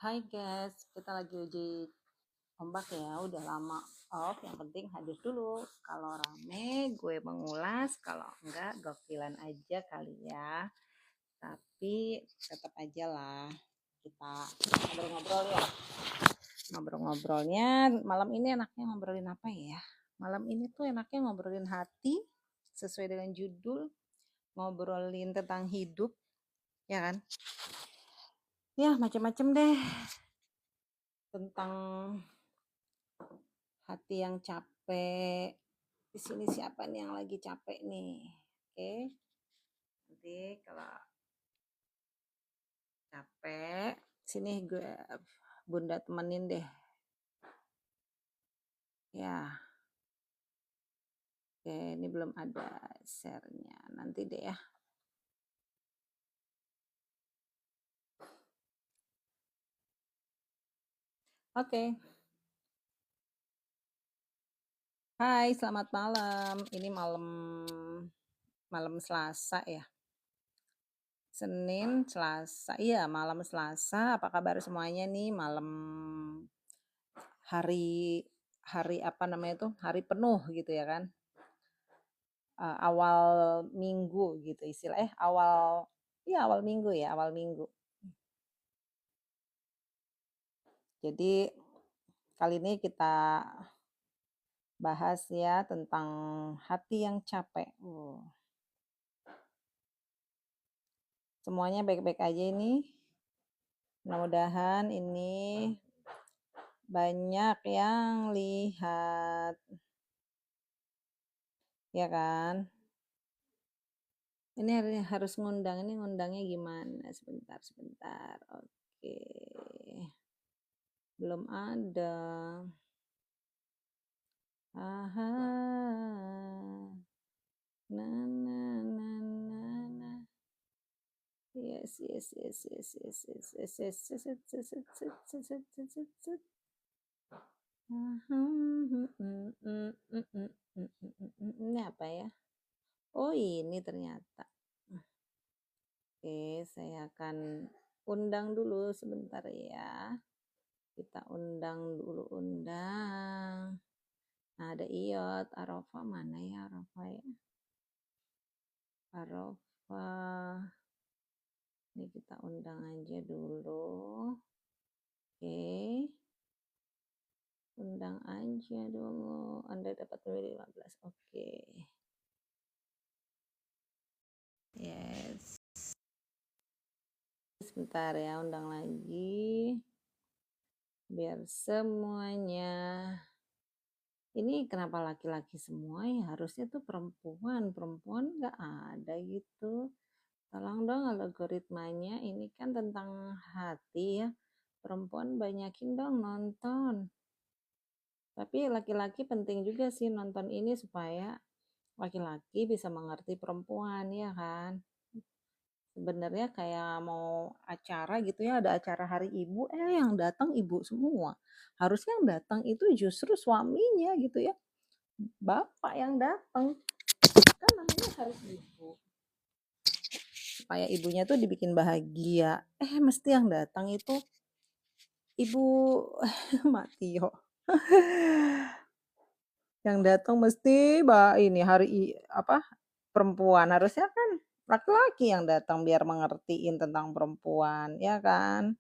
Hai guys, kita lagi uji ombak ya, udah lama off, yang penting hadir dulu. Kalau rame gue mengulas, kalau enggak gokilan aja kali ya. Tapi tetap aja lah kita ngobrol-ngobrol ya. Ngobrol-ngobrolnya malam ini enaknya ngobrolin apa ya? Malam ini tuh enaknya ngobrolin hati, sesuai dengan judul, ngobrolin tentang hidup, ya kan? Ya macam-macam deh tentang hati yang capek. Di sini siapa nih yang lagi capek nih? Oke. Nanti kalau capek, sini gue Bunda temenin deh. Ya. Oke, ini belum ada share-nya. Nanti deh ya. Oke. Hai, selamat malam. Ini malam Selasa ya. Senin, Selasa. Iya, malam Selasa. Apa kabar semuanya nih? Malam hari apa namanya tuh? Hari penuh gitu ya kan? Awal minggu gitu awal minggu ya, awal minggu. Jadi kali ini kita bahas ya tentang hati yang capek. Semuanya baik-baik aja ini. Mudah-mudahan ini banyak yang lihat. Ya kan? Ini harus ngundang. Ini ngundangnya gimana? Sebentar. Oke. Belum ada. Aha. Na na na na na. Yes. Ini apa ya? Oh, ini ternyata. Oke, saya akan undang dulu sebentar ya. Kita undang dulu. Nah, ada Iyot, Arofa mana ya Arofa ya? Arofa. Ini kita undang aja dulu. Oke. Undang aja dulu. Anda dapat memilih 15. Oke. Yes. Sebentar ya, undang lagi. Biar semuanya. Ini kenapa laki-laki semua ya? Harusnya tuh perempuan nggak ada gitu. Tolong dong algoritmanya, ini kan tentang hati ya. Perempuan banyakin dong nonton. Tapi laki-laki penting juga sih nonton ini supaya laki-laki bisa mengerti perempuan ya kan. Sebenarnya kayak mau acara gitu ya, ada acara Hari Ibu, yang datang ibu semua. Harusnya yang datang itu justru suaminya gitu ya. Bapak yang datang. Kan namanya Hari Ibu. Supaya ibunya tuh dibikin bahagia. Mesti yang datang itu Ibu Matio. Yang datang mesti ini perempuan. Harusnya kan laki-laki yang datang biar mengertiin tentang perempuan, ya kan?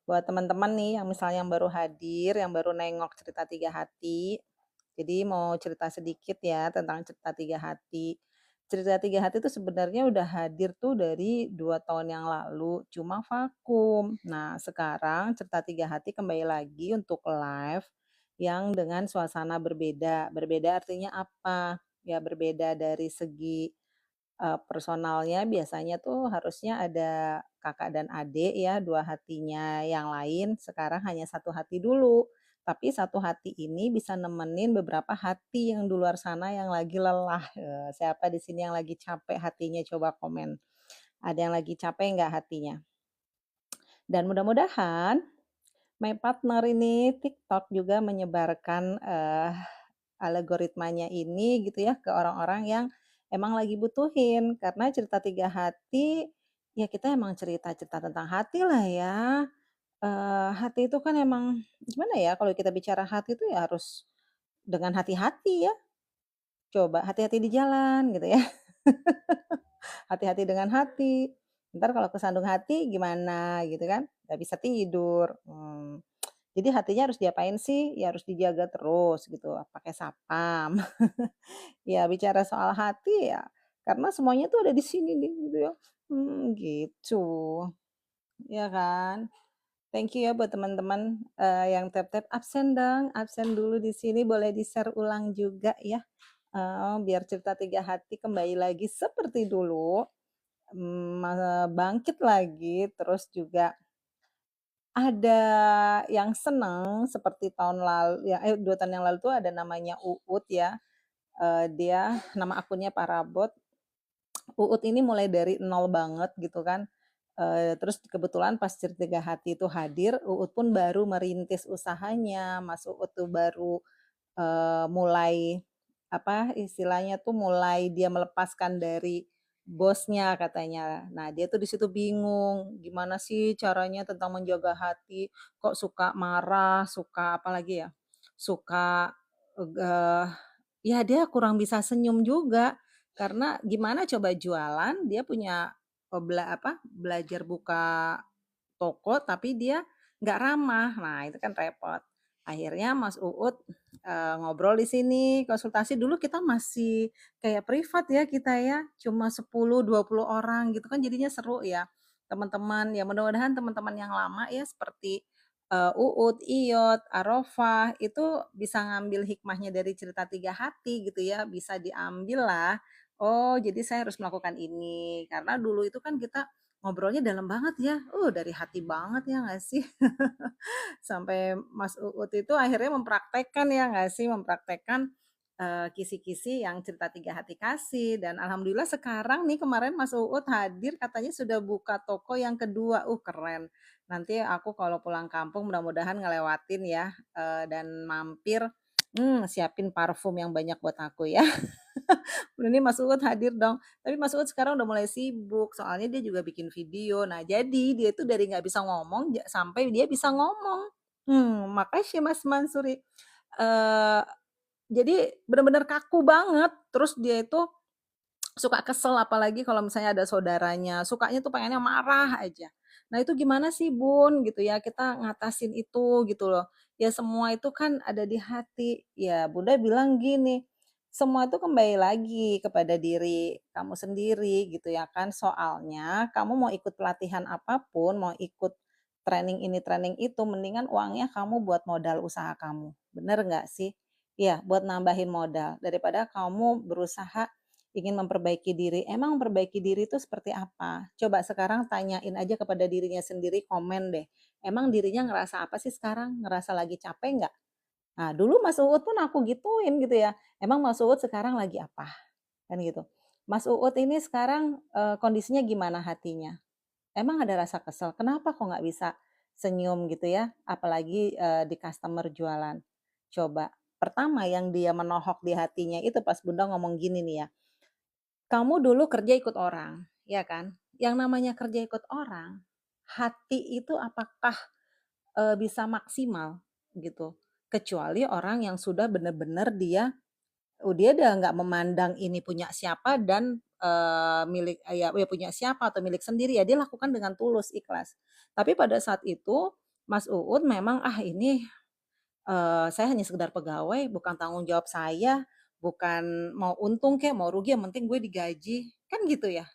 Buat teman-teman nih yang misalnya yang baru hadir, yang baru nengok cerita Tiga Hati. Jadi mau cerita sedikit ya tentang cerita Tiga Hati. Cerita Tiga Hati itu sebenarnya udah hadir tuh dari 2 tahun yang lalu, cuma vakum. Nah, sekarang cerita Tiga Hati kembali lagi untuk live yang dengan suasana berbeda. Berbeda artinya apa? Ya berbeda dari segi personalnya biasanya tuh harusnya ada kakak dan adik ya, 2 hatinya. Yang lain sekarang hanya 1 hati dulu. Tapi 1 hati ini bisa nemenin beberapa hati yang di luar sana yang lagi lelah. Siapa di sini yang lagi capek hatinya coba komen. Ada yang lagi capek nggak hatinya? Dan mudah-mudahan my partner ini TikTok juga menyebarkan algoritmanya ini gitu ya ke orang-orang yang emang lagi butuhin. Karena cerita tiga hati, ya kita emang cerita-cerita tentang hati lah ya. Hati itu kan emang gimana ya, kalau kita bicara hati itu ya harus dengan hati-hati ya. Coba hati-hati di jalan gitu ya. Hati-hati dengan hati. Ntar kalau kesandung hati gimana gitu kan, nggak bisa tidur. Jadi hatinya harus diapain sih, ya harus dijaga terus gitu, pakai sapam. Ya bicara soal hati ya, karena semuanya tuh ada di sini nih gitu ya. Gitu, ya kan. Thank you ya buat teman-teman, yang tap-tap absen dong, absen dulu di sini boleh di-share ulang juga ya, biar cerita tiga hati kembali lagi seperti dulu, bangkit lagi, terus juga ada yang seneng seperti tahun lalu ya 2 tahun yang lalu tuh ada namanya Uut ya, dia nama akunnya Parabot. Uut ini mulai dari nol banget gitu kan, terus kebetulan pas Cerita Hati itu hadir, Uut pun baru merintis usahanya, Mas Uut tuh baru, mulai apa istilahnya tuh mulai dia melepaskan dari bosnya katanya. Nah, dia tuh di situ bingung, gimana sih caranya tentang menjaga hati, kok suka marah, suka apalagi ya, suka, eee, ya dia kurang bisa senyum juga. Karena gimana coba jualan, dia punya, belajar buka toko tapi dia nggak ramah. Nah, itu kan repot. Akhirnya Mas Uut, ngobrol di sini, konsultasi dulu kita masih kayak privat ya kita ya, cuma 10, 20 orang gitu kan jadinya seru ya. Teman-teman ya mudah-mudahan teman-teman yang lama ya seperti, Uut, Iyot, Arofah itu bisa ngambil hikmahnya dari cerita tiga hati gitu ya, bisa diambil lah. Oh jadi saya harus melakukan ini, karena dulu itu kan kita ngobrolnya dalam banget ya, dari hati banget ya nggak sih? Sampai Mas Uut itu akhirnya mempraktekkan ya nggak sih, mempraktekkan, kisi-kisi yang cerita tiga hati kasih dan alhamdulillah sekarang nih kemarin Mas Uut hadir katanya sudah buka toko yang kedua, keren. Nanti aku kalau pulang kampung mudah-mudahan ngelewatin ya, dan mampir, siapin parfum yang banyak buat aku ya. Ini Mas Uut hadir dong, tapi Mas Uut sekarang udah mulai sibuk, soalnya dia juga bikin video. Nah, jadi dia itu dari nggak bisa ngomong sampai dia bisa ngomong. Makasih Mas Mansuri. Eee, jadi benar-benar kaku banget, terus dia itu suka kesel apalagi kalau misalnya ada saudaranya, sukanya tuh pengennya marah aja. Nah itu gimana sih Bun gitu ya, kita ngatasin itu gitu loh. Ya semua itu kan ada di hati. Ya Bunda bilang gini, semua itu kembali lagi kepada diri kamu sendiri gitu ya kan. Soalnya kamu mau ikut pelatihan apapun, mau ikut training ini training itu, mendingan uangnya kamu buat modal usaha kamu. Bener nggak sih? Iya, buat nambahin modal daripada kamu berusaha ingin memperbaiki diri. Emang memperbaiki diri itu seperti apa? Coba sekarang tanyain aja kepada dirinya sendiri, komen deh. Emang dirinya ngerasa apa sih sekarang? Ngerasa lagi capek nggak? Nah, dulu Mas Uut pun aku gituin gitu ya. Emang Mas Uut sekarang lagi apa? Kan gitu. Mas Uut ini sekarang kondisinya gimana hatinya? Emang ada rasa kesel. Kenapa kok nggak bisa senyum gitu ya? Apalagi di customer jualan. Coba. Pertama yang dia menohok di hatinya itu pas Bunda ngomong gini nih ya, kamu dulu kerja ikut orang, ya kan? Yang namanya kerja ikut orang, hati itu apakah, bisa maksimal gitu, kecuali orang yang sudah benar-benar dia udah nggak memandang ini punya siapa dan, milik ya punya siapa atau milik sendiri ya dia lakukan dengan tulus, ikhlas. Tapi pada saat itu Mas Uud memang, ini saya hanya sekedar pegawai, bukan tanggung jawab saya, bukan mau untung kek, mau rugi, yang penting gue digaji, kan gitu ya.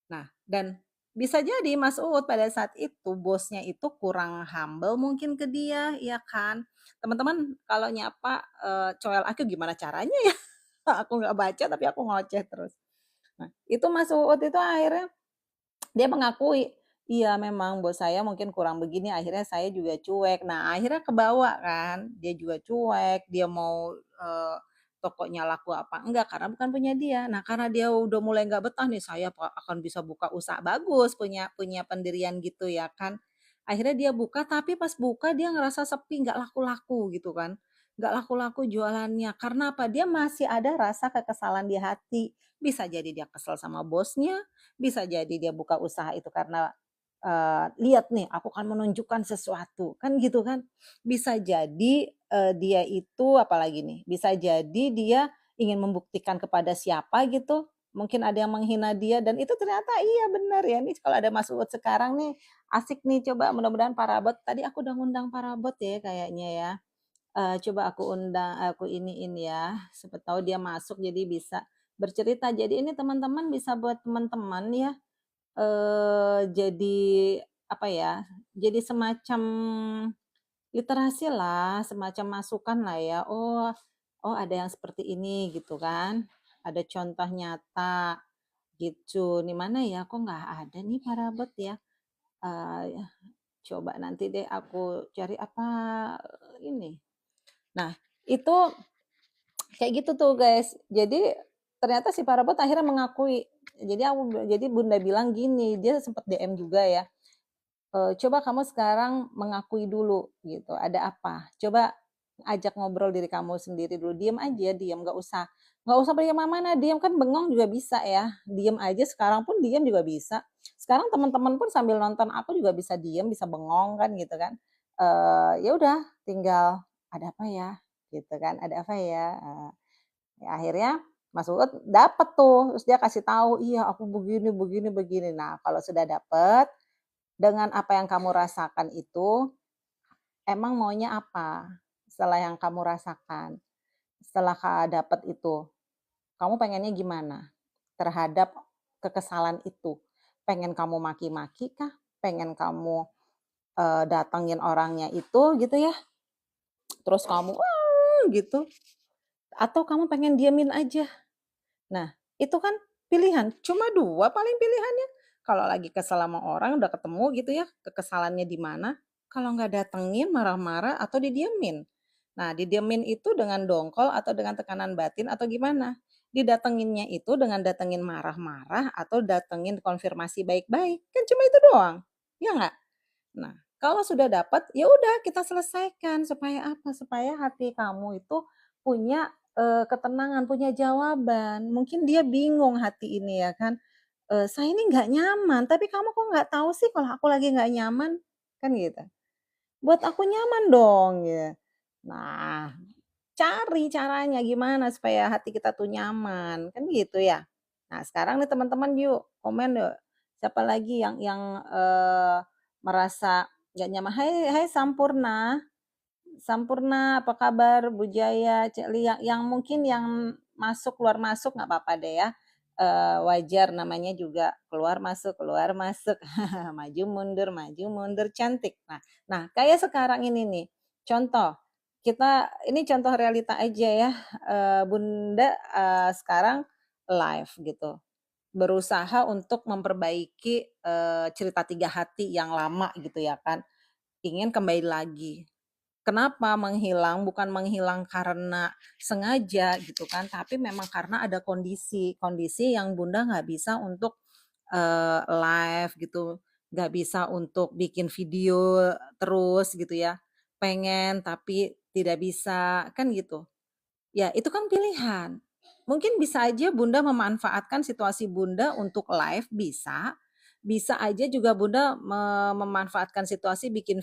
Nah, dan bisa jadi Mas Uud pada saat itu bosnya itu kurang humble mungkin ke dia, ya kan. Teman-teman kalau nyapa, "Coel aku gimana caranya ya?" Aku nggak baca tapi aku ngoceh terus. Nah, itu Mas Uud itu akhirnya dia mengakui, "Iya memang bos saya mungkin kurang begini, akhirnya saya juga cuek." Nah akhirnya kebawa kan, dia juga cuek, dia mau, tokonya laku apa enggak, karena bukan punya dia. Nah karena dia udah mulai nggak betah nih, "Saya akan bisa buka usaha." Bagus punya punya pendirian gitu ya kan. Akhirnya dia buka, tapi pas buka dia ngerasa sepi, nggak laku-laku gitu kan. nggak laku-laku jualannya. Karena apa? Dia masih ada rasa kekesalan di hati. Bisa jadi dia kesel sama bosnya, bisa jadi dia buka usaha itu karena, lihat nih aku kan menunjukkan sesuatu, kan gitu kan. Bisa jadi, dia itu apalagi nih, bisa jadi dia ingin membuktikan kepada siapa gitu, mungkin ada yang menghina dia dan itu ternyata iya benar ya, nih kalau ada Mas Uud sekarang nih, asik nih coba mudah-mudahan Parabot tadi aku udah ngundang Parabot ya kayaknya ya. Coba aku undang aku iniin ya, siapa tahu dia masuk jadi bisa bercerita. Jadi ini teman-teman bisa buat teman-teman ya, jadi apa ya, jadi semacam literasi lah, semacam masukan lah ya. Oh oh ada yang seperti ini gitu kan, ada contoh nyata gitu. Di mana ya, kok nggak ada nih Parabot ya? Eee, Coba nanti deh aku cari apa ini. Nah, itu kayak gitu tuh, guys. Jadi ternyata si Parabot akhirnya mengakui. Jadi Bunda bilang gini, dia sempat DM juga ya. Coba kamu sekarang mengakui dulu gitu, ada apa? Coba ajak ngobrol diri kamu sendiri dulu, diem aja, diem, nggak usah pergi kemana-mana, diem kan bengong juga bisa ya, diem aja sekarang pun diem juga bisa. Sekarang teman-teman pun sambil nonton aku juga bisa diem, bisa bengong kan gitu kan. Ya udah tinggal ada apa ya? Gitu kan, ada apa ya? Ya akhirnya Mas Uud dapet tuh, terus dia kasih tahu, "Iya aku begini begini begini." Nah, kalau sudah dapet, dengan apa yang kamu rasakan itu, emang maunya apa? Setelah yang kamu rasakan, setelah dapet itu, kamu pengennya gimana? Terhadap kekesalan itu? Pengen kamu maki-maki kah? Pengen kamu, datengin orangnya itu gitu ya, terus kamu, gitu, atau kamu pengen diemin aja? Nah, itu kan pilihan, cuma 2 paling pilihannya. Kalau lagi kesel sama orang udah ketemu gitu ya, kekesalannya di mana, kalau nggak datengin marah-marah atau didiemin. Nah, didiemin itu dengan dongkol atau dengan tekanan batin atau gimana? Didatenginnya itu dengan datengin marah-marah atau datengin konfirmasi baik-baik, kan cuma itu doang, ya nggak? Nah, kalau sudah dapat, ya udah kita selesaikan supaya apa? Supaya hati kamu itu punya, ketenangan, punya jawaban. Mungkin dia bingung hati ini ya kan, "Saya ini nggak nyaman, tapi kamu kok nggak tahu sih kalau aku lagi nggak nyaman?" Kan gitu. "Buat aku nyaman dong," gitu. Nah, cari caranya gimana supaya hati kita tuh nyaman, kan gitu ya. Nah, sekarang nih teman-teman yuk, komen yuk, siapa lagi yang, merasa nggak nyaman, "Hai hai Sampurna, Sampurna apa kabar? Bu Jaya, Cek Lia," yang mungkin yang masuk keluar masuk nggak apa-apa deh ya, wajar namanya juga keluar masuk, maju mundur, cantik. Nah kayak sekarang ini nih, contoh, ini contoh realita aja ya, Bunda, sekarang live gitu, berusaha untuk memperbaiki, cerita Tiga Hati yang lama gitu ya kan, ingin kembali lagi. Kenapa menghilang? Bukan menghilang karena sengaja gitu kan, tapi memang karena ada kondisi yang Bunda nggak bisa untuk, live gitu, nggak bisa untuk bikin video terus gitu ya, pengen tapi tidak bisa, kan gitu. Ya itu kan pilihan. Mungkin bisa aja Bunda memanfaatkan situasi Bunda untuk live bisa, bisa aja juga Bunda memanfaatkan situasi bikin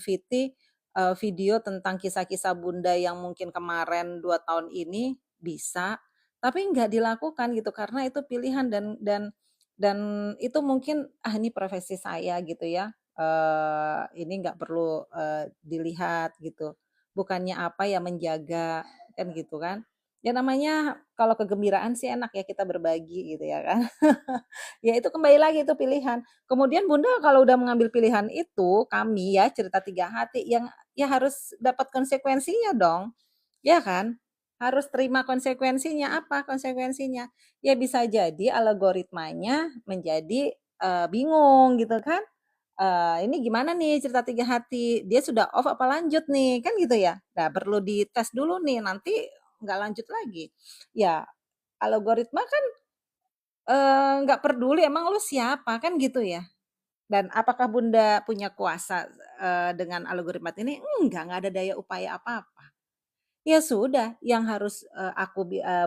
video tentang kisah-kisah Bunda yang mungkin kemarin 2 tahun ini, bisa. Tapi nggak dilakukan gitu karena itu pilihan dan itu mungkin, "Ah ini profesi saya," gitu ya, ini nggak perlu, dilihat gitu. Bukannya apa ya menjaga, kan gitu kan. Ya namanya kalau kegembiraan sih enak ya kita berbagi gitu ya kan. Ya itu kembali lagi itu pilihan. Kemudian Bunda kalau udah mengambil pilihan itu, kami ya cerita Tiga Hati yang ya harus dapat konsekuensinya dong, ya kan? Harus terima konsekuensinya, apa konsekuensinya? Ya bisa jadi algoritmanya menjadi, bingung gitu kan, ini gimana nih cerita Tiga Hati, dia sudah off apa lanjut nih, kan gitu ya. Nah perlu dites dulu nih, nanti nggak lanjut lagi. Ya algoritma kan, nggak peduli emang lu siapa, kan gitu ya. Dan apakah Bunda punya kuasa, dengan algoritma ini? Enggak ada daya upaya apa-apa. Ya sudah, yang harus,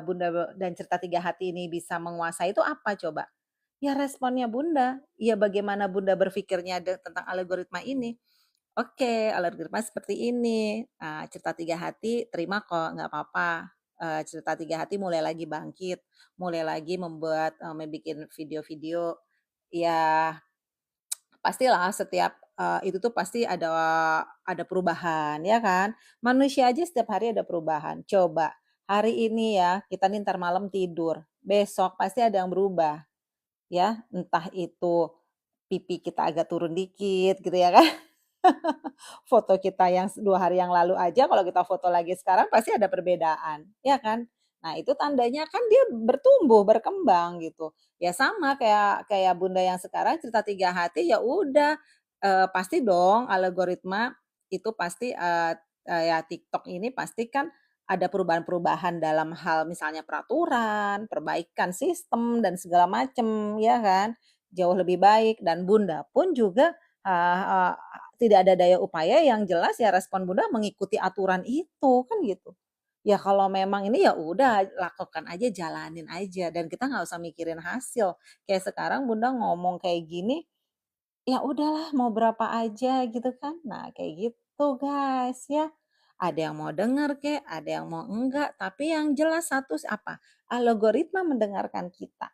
Bunda dan Cerita Tiga Hati ini bisa menguasai itu apa coba? Ya responnya Bunda, ya bagaimana Bunda berpikirnya tentang algoritma ini. Oke, algoritma seperti ini. Nah, Cerita Tiga Hati terima kok, nggak apa-apa. Cerita Tiga Hati mulai lagi bangkit, mulai lagi membuat video-video. Ya pastilah setiap, itu tuh pasti ada perubahan, ya kan. Manusia aja setiap hari ada perubahan. Coba, hari ini ya, kita nih entar malam tidur, besok pasti ada yang berubah, ya. Entah itu pipi kita agak turun dikit gitu ya kan. Foto kita yang 2 hari yang lalu aja kalau kita foto lagi sekarang pasti ada perbedaan, ya kan? Nah itu tandanya kan dia bertumbuh, berkembang gitu. Ya sama kayak kayak Bunda yang sekarang Cerita Tiga Hati ya udah, pasti dong algoritma itu pasti, ya TikTok ini pasti kan ada perubahan-perubahan dalam hal misalnya peraturan, perbaikan sistem dan segala macem, ya kan? Jauh lebih baik dan Bunda pun juga, eee tidak ada daya upaya yang jelas ya respon Bunda mengikuti aturan itu, kan gitu. Ya kalau memang ini ya udah lakukan aja, jalanin aja dan kita nggak usah mikirin hasil. Kayak sekarang Bunda ngomong kayak gini, ya udahlah mau berapa aja gitu kan. Nah kayak gitu guys ya. Ada yang mau dengar kek, ada yang mau enggak, tapi yang jelas satu apa? Algoritma mendengarkan kita.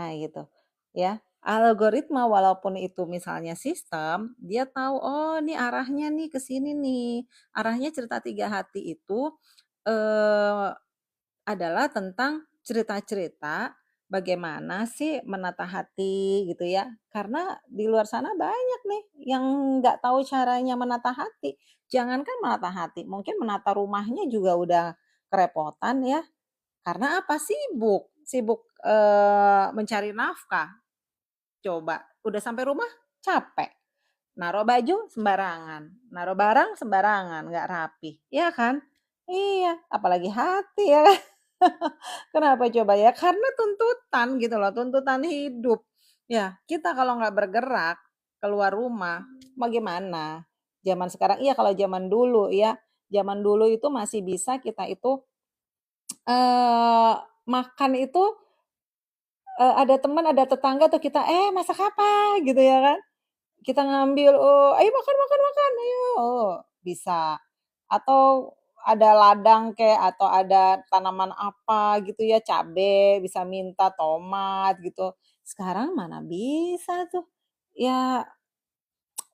Nah gitu, ya. Algoritma walaupun itu misalnya sistem, dia tahu, oh ini arahnya nih ke sini nih. Arahnya Cerita Tiga Hati itu, eee, adalah tentang cerita-cerita bagaimana sih menata hati gitu ya. Karena di luar sana banyak nih yang nggak tahu caranya menata hati. Jangankan menata hati, mungkin menata rumahnya juga udah kerepotan ya. Karena apa? Sibuk, sibuk, mencari nafkah. Coba, udah sampai rumah capek, naruh baju sembarangan, naruh barang sembarangan, nggak rapi, iya kan? Iya, apalagi hati ya kan. Kenapa coba ya? Karena tuntutan gitu loh, tuntutan hidup. Ya, kita kalau nggak bergerak, keluar rumah, mau gimana? Zaman sekarang iya kalau zaman dulu ya, zaman dulu itu masih bisa kita itu, makan itu ada teman, ada tetangga tuh kita, "Masak apa?" Gitu ya kan. Kita ngambil, "Ayo makan makan makan, ayo." Oh, bisa. Atau ada ladang kek, atau ada tanaman apa gitu ya, cabe, bisa minta tomat gitu. Sekarang mana bisa tuh. Ya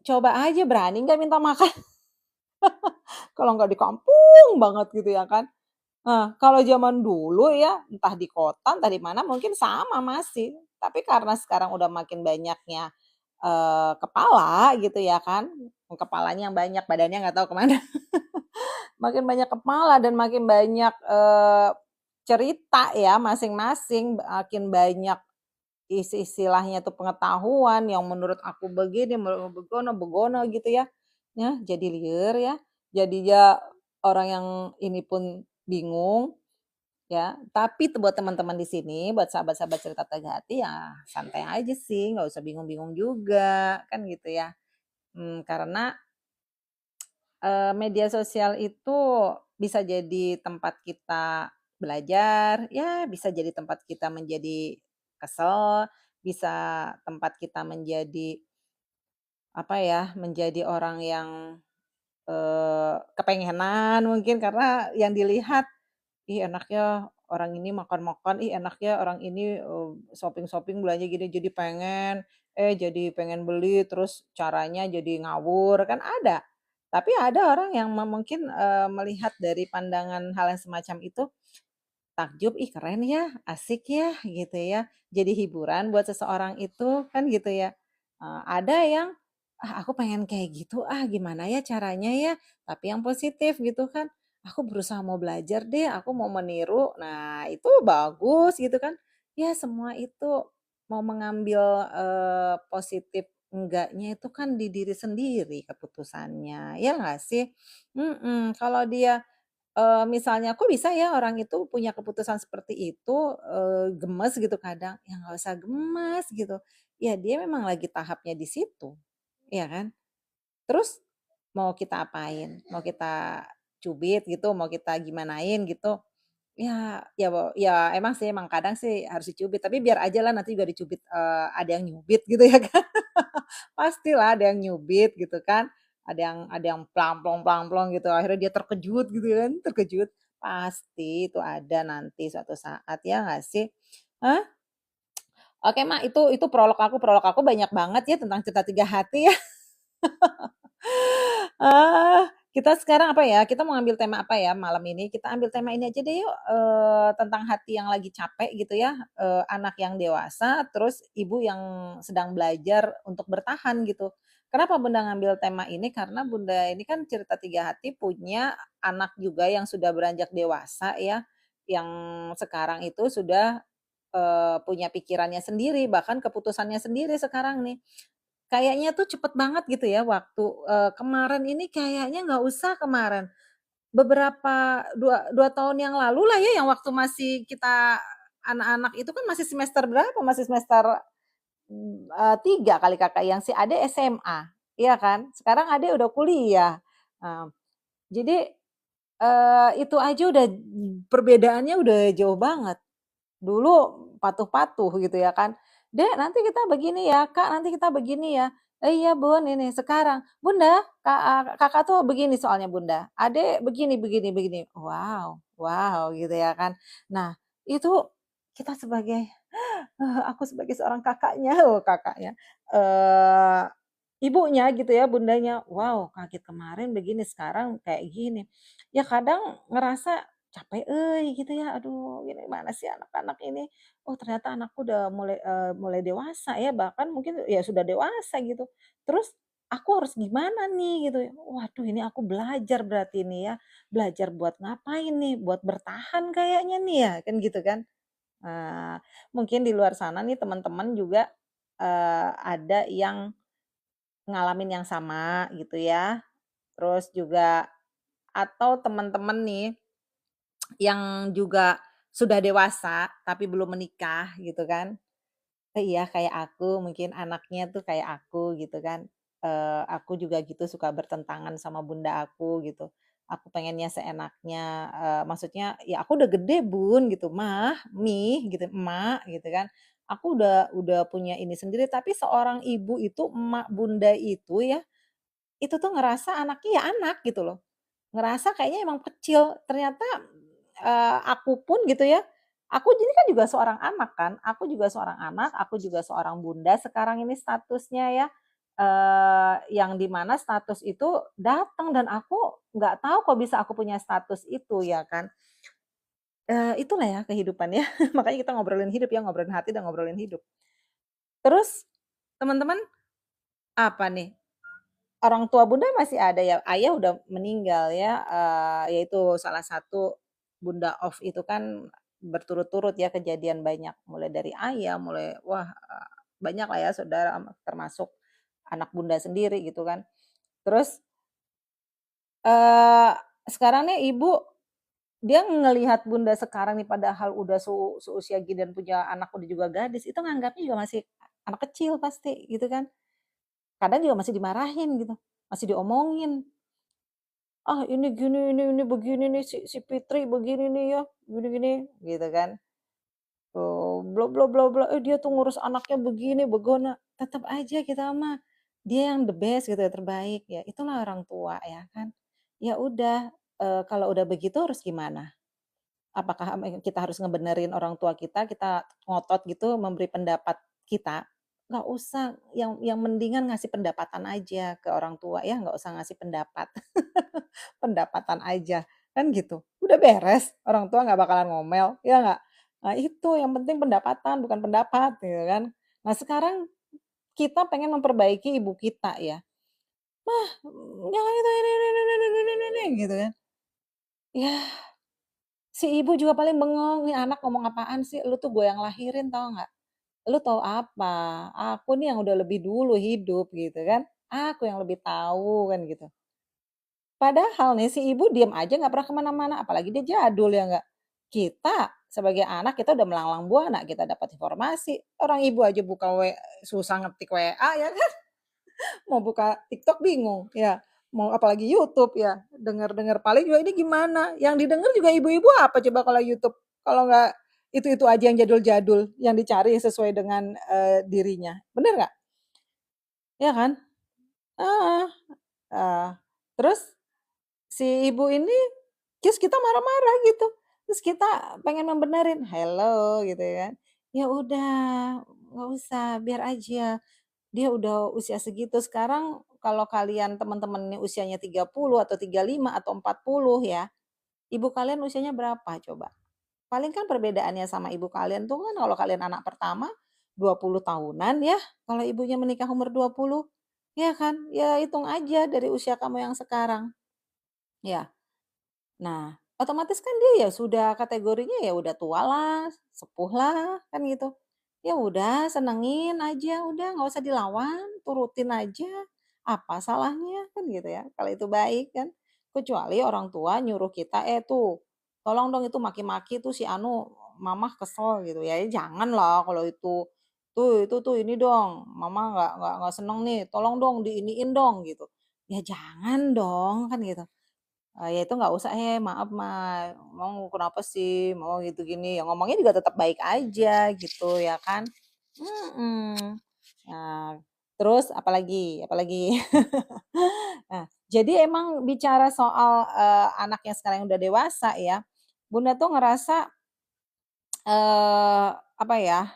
coba aja berani nggak minta makan kalau nggak di kampung banget gitu ya kan. Nah, kalau zaman dulu ya, entah di kota, entah di mana mungkin sama masih, tapi karena sekarang udah makin banyaknya, kepala gitu ya kan, kepalanya yang banyak, badannya nggak tahu kemana. Makin banyak kepala dan makin banyak, cerita ya masing-masing, makin banyak istilahnya tuh pengetahuan yang menurut aku begini, menurut begono begono gitu ya. Ya, jadi liar ya, jadinya orang yang ini pun bingung. Ya, tapi buat teman-teman di sini, buat sahabat-sahabat cerita Tiga Hati ya santai aja sih, nggak usah bingung-bingung juga, kan gitu ya. Karena, media sosial itu bisa jadi tempat kita belajar, ya bisa jadi tempat kita menjadi kesel, bisa tempat kita menjadi, apa ya, menjadi orang yang, kepengenan mungkin karena yang dilihat ih enaknya orang ini makan-makan, ih enaknya orang ini, shopping-shopping belanja gini jadi pengen, jadi pengen beli terus caranya jadi ngawur, kan ada. Tapi ada orang yang mungkin, melihat dari pandangan hal yang semacam itu, takjub, "Ih keren ya, asik ya," gitu ya. Jadi hiburan buat seseorang itu, kan gitu ya. Ada yang, "Ah aku pengen kayak gitu ah, gimana ya caranya ya?" Tapi yang positif gitu kan, "Aku berusaha mau belajar deh, aku mau meniru." Nah itu bagus gitu kan. Ya semua itu mau mengambil, positif enggaknya itu kan di diri sendiri keputusannya, ya nggak sih? Kalau dia misalnya, kok bisa ya orang itu punya keputusan seperti itu, gemes gitu kadang, ya nggak usah gemes gitu, ya dia memang lagi tahapnya di situ, ya kan. Terus mau kita apain? Mau kita cubit gitu, mau kita gimanain gitu. Ya emang sih, emang kadang sih harus dicubit, tapi biar aja lah nanti juga dicubit, ada yang nyubit gitu ya kan. Pastilah ada yang nyubit gitu kan, ada yang plang-plong gitu, akhirnya dia terkejut gitu kan, terkejut. Pasti itu ada nanti suatu saat, ya nggak sih? Hah? Oke, Mak, itu prolog aku banyak banget ya tentang Cerita Tiga Hati ya. Kita sekarang apa ya, kita mau ngambil tema apa ya malam ini? Kita ambil tema ini aja deh yuk, tentang hati yang lagi capek gitu ya, anak yang dewasa, terus ibu yang sedang belajar untuk bertahan gitu. Kenapa Bunda ngambil tema ini? Karena Bunda ini kan Cerita Tiga Hati punya anak juga yang sudah beranjak dewasa ya, yang sekarang itu sudah, punya pikirannya sendiri, bahkan keputusannya sendiri sekarang nih. Kayaknya tuh cepet banget gitu ya waktu, kemarin ini kayaknya nggak usah kemarin, beberapa 2 tahun yang lalu lah ya yang waktu masih kita anak-anak itu kan masih semester berapa, masih semester, 3 kali Kakak, yang si Ade SMA, iya kan? Sekarang Ade udah kuliah. Nah, jadi, itu aja udah perbedaannya udah jauh banget. Dulu patuh-patuh gitu ya kan, "Dek, nanti kita begini ya, Kak, nanti kita begini ya." "Iya, Bun, ini." Sekarang, "Bunda, Kakak tuh begini soalnya Bunda, Adek begini begini begini." Wow wow gitu ya kan. Nah, itu kita sebagai aku sebagai seorang kakaknya, oh kakaknya, eee, ibunya gitu ya, bundanya, wow kaget kemarin begini, sekarang kayak gini. Ya kadang ngerasa capek gitu ya, aduh ini mana sih anak-anak ini, oh ternyata anakku udah mulai dewasa ya, bahkan mungkin ya sudah dewasa gitu. Terus aku harus gimana nih gitu ya, waduh ini aku belajar berarti nih ya, belajar buat ngapain nih, buat bertahan kayaknya nih ya, kan gitu kan. Nah, mungkin di luar sana nih teman-teman juga, ada yang ngalamin yang sama gitu ya. Terus juga atau teman-teman nih yang juga sudah dewasa tapi belum menikah gitu kan. Iya kayak aku, mungkin anaknya tuh kayak aku gitu kan. Aku juga gitu suka bertentangan sama bunda aku gitu. Aku pengennya seenaknya, maksudnya ya aku udah gede Bun gitu, Mah, Mih gitu, Emak gitu kan. Aku udah punya ini sendiri, tapi seorang ibu itu, emak, bunda itu ya, itu tuh ngerasa anaknya ya anak gitu loh. Ngerasa kayaknya emang kecil, ternyata, aku pun gitu ya, aku jadi kan juga seorang anak kan, aku juga seorang anak, aku juga seorang bunda sekarang ini statusnya ya, yang di mana status itu datang dan aku nggak tahu kok bisa aku punya status itu ya kan. Itulah ya kehidupan ya, makanya kita ngobrolin hidup ya, ngobrolin hati dan ngobrolin hidup. Terus teman-teman, apa nih, orang tua bunda masih ada ya, ayah udah meninggal ya, yaitu salah satu bunda of itu kan berturut-turut ya kejadian banyak, mulai dari ayah, mulai wah, banyak lah ya saudara termasuk anak bunda sendiri gitu kan. Terus, eee, sekarang nih ibu, dia ngelihat bunda sekarang nih padahal udah seusia gini dan punya anak udah juga gadis, itu nganggapnya juga masih anak kecil pasti gitu kan. Kadang juga masih dimarahin gitu, masih diomongin. "Ah, ini gini, ini begini nih, si Fitri begini nih ya, gini-gini," gitu kan. Bla bla bla bla, dia tuh ngurus anaknya begini, begona. Tetep aja kita mah, dia yang the best gitu ya, terbaik ya, itulah orang tua ya kan. Ya udah, kalau udah begitu harus gimana? Apakah kita harus ngebenerin orang tua kita ngotot gitu memberi pendapat kita? Nggak usah, yang mendingan ngasih pendapatan aja ke orang tua ya, nggak usah ngasih pendapat. Pendapatan aja, kan gitu. Udah beres, orang tua nggak bakalan ngomel, ya nggak? Nah itu yang penting pendapatan bukan pendapat gitu kan. Nah sekarang kita pengen memperbaiki ibu kita ya, "Jangan itu ini," gitu kan. Ya si ibu juga paling bengong, "Nih anak ngomong apaan sih? Lu tuh gue yang lahirin tahu nggak? Lu tahu apa? Aku nih yang udah lebih dulu hidup," gitu kan. "Aku yang lebih tahu," kan gitu. Padahal nih si ibu diem aja nggak pernah kemana mana apalagi dia jadul ya nggak. Kita sebagai anak kita udah melanglang buana, kita dapat informasi, orang ibu aja buka susah ngetik WA ya kan, mau buka TikTok bingung ya. Mau apalagi YouTube ya, denger-denger paling juga ini gimana, yang didengar juga ibu-ibu apa coba kalau YouTube, kalau nggak itu-itu aja yang jadul-jadul, yang dicari sesuai dengan, dirinya, bener nggak? Iya kan? Heeh, eee, terus si ibu ini, terus kita marah-marah gitu, terus kita pengen membenerin, "Hello," gitu ya kan, "ya udah nggak usah, biar aja, dia udah usia segitu." Sekarang kalau kalian teman-teman ini usianya 30 atau 35 atau 40 ya, ibu kalian usianya berapa coba? Paling kan perbedaannya sama ibu kalian tuh kan kalau kalian anak pertama 20 tahunan ya, kalau ibunya menikah umur 20, ya kan? Ya hitung aja dari usia kamu yang sekarang, ya. Nah, otomatis kan dia ya sudah kategorinya ya udah tua lah, sepuh lah, kan gitu. Ya udah senengin aja, udah nggak usah dilawan, turutin aja, apa salahnya, kan gitu ya, kalau itu baik kan. Kecuali orang tua nyuruh kita, "Eh tuh, tolong dong itu maki-maki tuh si anu, mamah kesel," gitu ya. Ya jangan lah kalau itu. "Tuh, itu tuh ini dong, mama nggak seneng nih, tolong dong diiniin dong," gitu. Ya jangan dong, kan gitu. Ya itu nggak usah, "Eh, maaf Mah, Emang kenapa sih, mau gitu gini." Ya ngomongnya juga tetap baik aja gitu ya kan. Mhm. Nah, terus apalagi apalagi? Nah, jadi emang bicara soal, anak yang sekarang udah dewasa ya, Bunda tuh ngerasa, apa ya,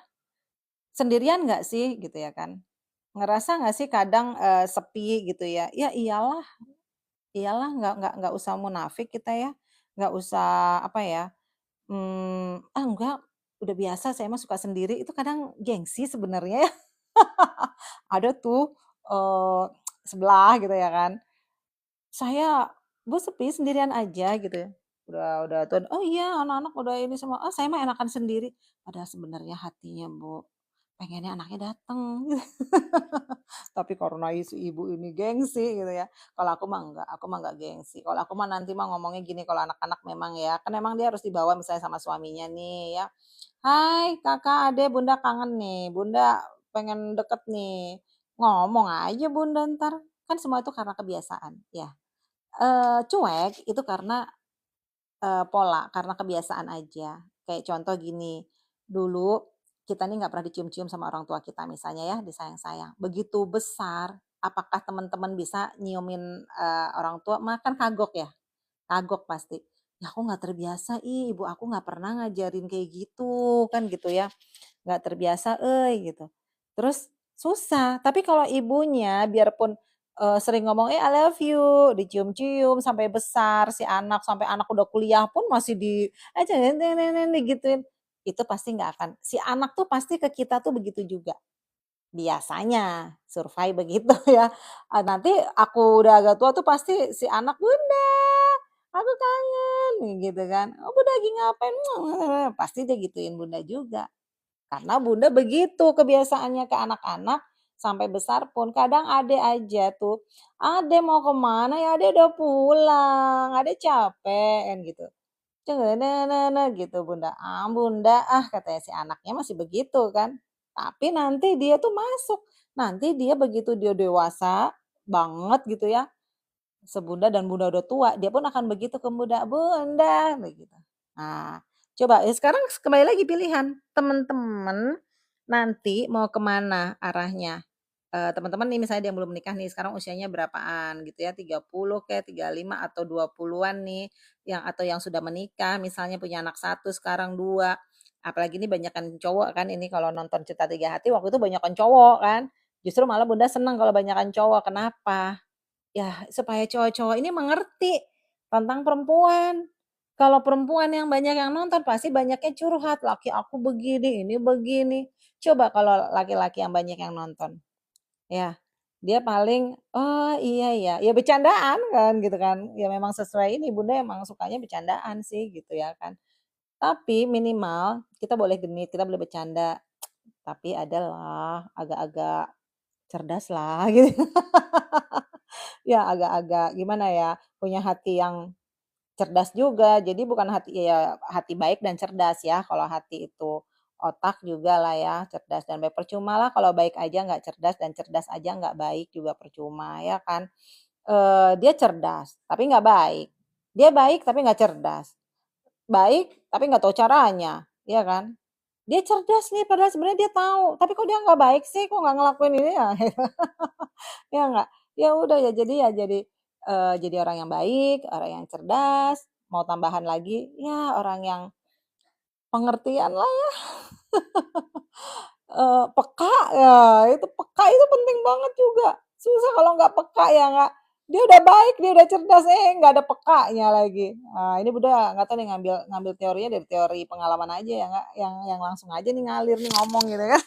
sendirian nggak sih gitu ya kan. Ngerasa nggak sih kadang, sepi gitu ya? Ya iyalah. Iyalah, nggak usah munafik kita ya, nggak usah apa ya, "Ah, enggak, udah biasa saya mah suka sendiri," itu kadang gengsi sebenarnya ya. Ada tuh, eee, sebelah gitu ya kan, "Saya, Bu, sepi sendirian aja," gitu ya. Udah tuh, "Oh iya, anak-anak udah ini semua, ah, saya mah enakan sendiri." Padahal sebenarnya hatinya, Bu, pengennya anaknya dateng. Tapi karena si ibu ini gengsi gitu ya. Kalau aku mah enggak gengsi. Kalau aku mah nanti mah ngomongnya gini kalau anak-anak memang ya, kan memang dia harus dibawa misalnya sama suaminya nih ya. "Hai Kakak, Adek, Bunda kangen nih, Bunda pengen deket nih." Ngomong aja Bunda entar, kan semua itu karena kebiasaan ya. Cuek itu karena pola, karena kebiasaan aja. Kayak contoh gini, dulu kita nih nggak pernah dicium-cium sama orang tua kita misalnya ya, disayang-sayang. Begitu besar, apakah teman-teman bisa nyiumin, orang tua? Mah kan kagok ya, kagok pasti. "Ya aku nggak terbiasa ibu aku nggak pernah ngajarin kayak gitu," kan gitu ya. Nggak terbiasa gitu. Terus susah, tapi kalau ibunya biarpun, sering ngomong, "I love you," dicium-cium sampai besar si anak, sampai anak udah kuliah pun masih digituin, itu pasti nggak akan si anak tuh pasti ke kita tuh begitu juga, biasanya, survei begitu ya. Nanti aku udah agak tua tuh pasti si anak, "Bunda, aku kangen," gitu kan, "Oh bunda lagi ngapain?" Pasti dia gituin bunda juga. Karena bunda begitu kebiasaannya ke anak-anak, sampai besar pun. Kadang ade aja tuh, "Ade mau kemana ya? Ade udah pulang, ade capek," kan gitu. Gitu bunda, "Ah bunda ah," katanya si anaknya masih begitu kan. Tapi nanti dia tuh masuk, nanti dia begitu dia dewasa banget gitu ya, sebunda dan bunda udah tua, dia pun akan begitu ke bunda, "Bunda," begitu. Nah, coba ya sekarang kembali lagi pilihan, temen-temen nanti mau kemana arahnya? Teman-teman nih misalnya yang belum menikah nih, sekarang usianya berapaan gitu ya, 30 kek, 35 atau 20-an nih, atau yang sudah menikah misalnya punya anak satu sekarang 2 apalagi ini banyakan cowok kan ini kalau nonton Cinta Tiga Hati waktu itu banyakan cowok kan, justru malah Bunda seneng kalau banyakan cowok, kenapa? Ya, supaya cowok-cowok ini mengerti tentang perempuan. Kalau perempuan yang banyak yang nonton pasti banyaknya curhat, "Laki aku begini, ini begini." Coba kalau laki-laki yang banyak yang nonton, ya, dia paling, "Oh, iya ya." Ya bercandaan kan gitu kan, ya memang sesuai ini, Bunda emang sukanya bercandaan sih gitu ya kan. Tapi minimal kita boleh genit, kita boleh bercanda, tapi adalah agak-agak cerdas lah gitu. Ya agak-agak gimana ya, punya hati yang cerdas juga. Jadi bukan hati ya hati baik dan cerdas ya, kalau hati itu otak juga lah ya, cerdas dan baik. Percuma lah kalau baik aja nggak cerdas dan cerdas aja nggak baik juga percuma ya kan. dia cerdas, tapi nggak baik. Dia baik tapi nggak cerdas. Baik, tapi nggak tahu caranya, ya kan? Dia cerdas nih padahal sebenarnya dia tahu, tapi kok dia nggak baik sih, kok nggak ngelakuin ini ya, ya nggak? Ya udah jadi orang yang baik, orang yang cerdas, mau tambahan lagi, ya orang yang pengertian lah ya, peka, ya itu peka itu penting banget juga. Susah kalau nggak peka ya nggak dia udah baik, dia udah cerdas, nggak ada pekanya lagi. Ini udah nggak tahu nih ngambil ngambil teorinya dari teori pengalaman aja ya nggak, yang langsung aja nih ngalir nih ngomong gitu kan.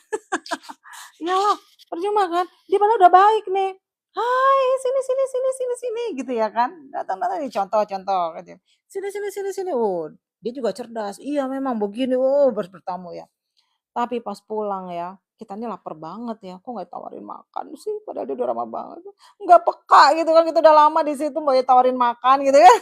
Iyalah, percuma kan, dia padahal udah baik nih. "Hai, sini sini sini sini sini," gitu ya kan. Datang-datang nih contoh-contoh gitu. "Sini sini sini sini," dia juga cerdas, "Iya memang begini," bertamu ya. Tapi pas pulang ya, kita ini lapar banget ya, kok nggak ditawarin makan sih, padahal dia udah ramah banget. Nggak peka gitu kan, kita udah lama di situ mau ditawarin makan gitu ya.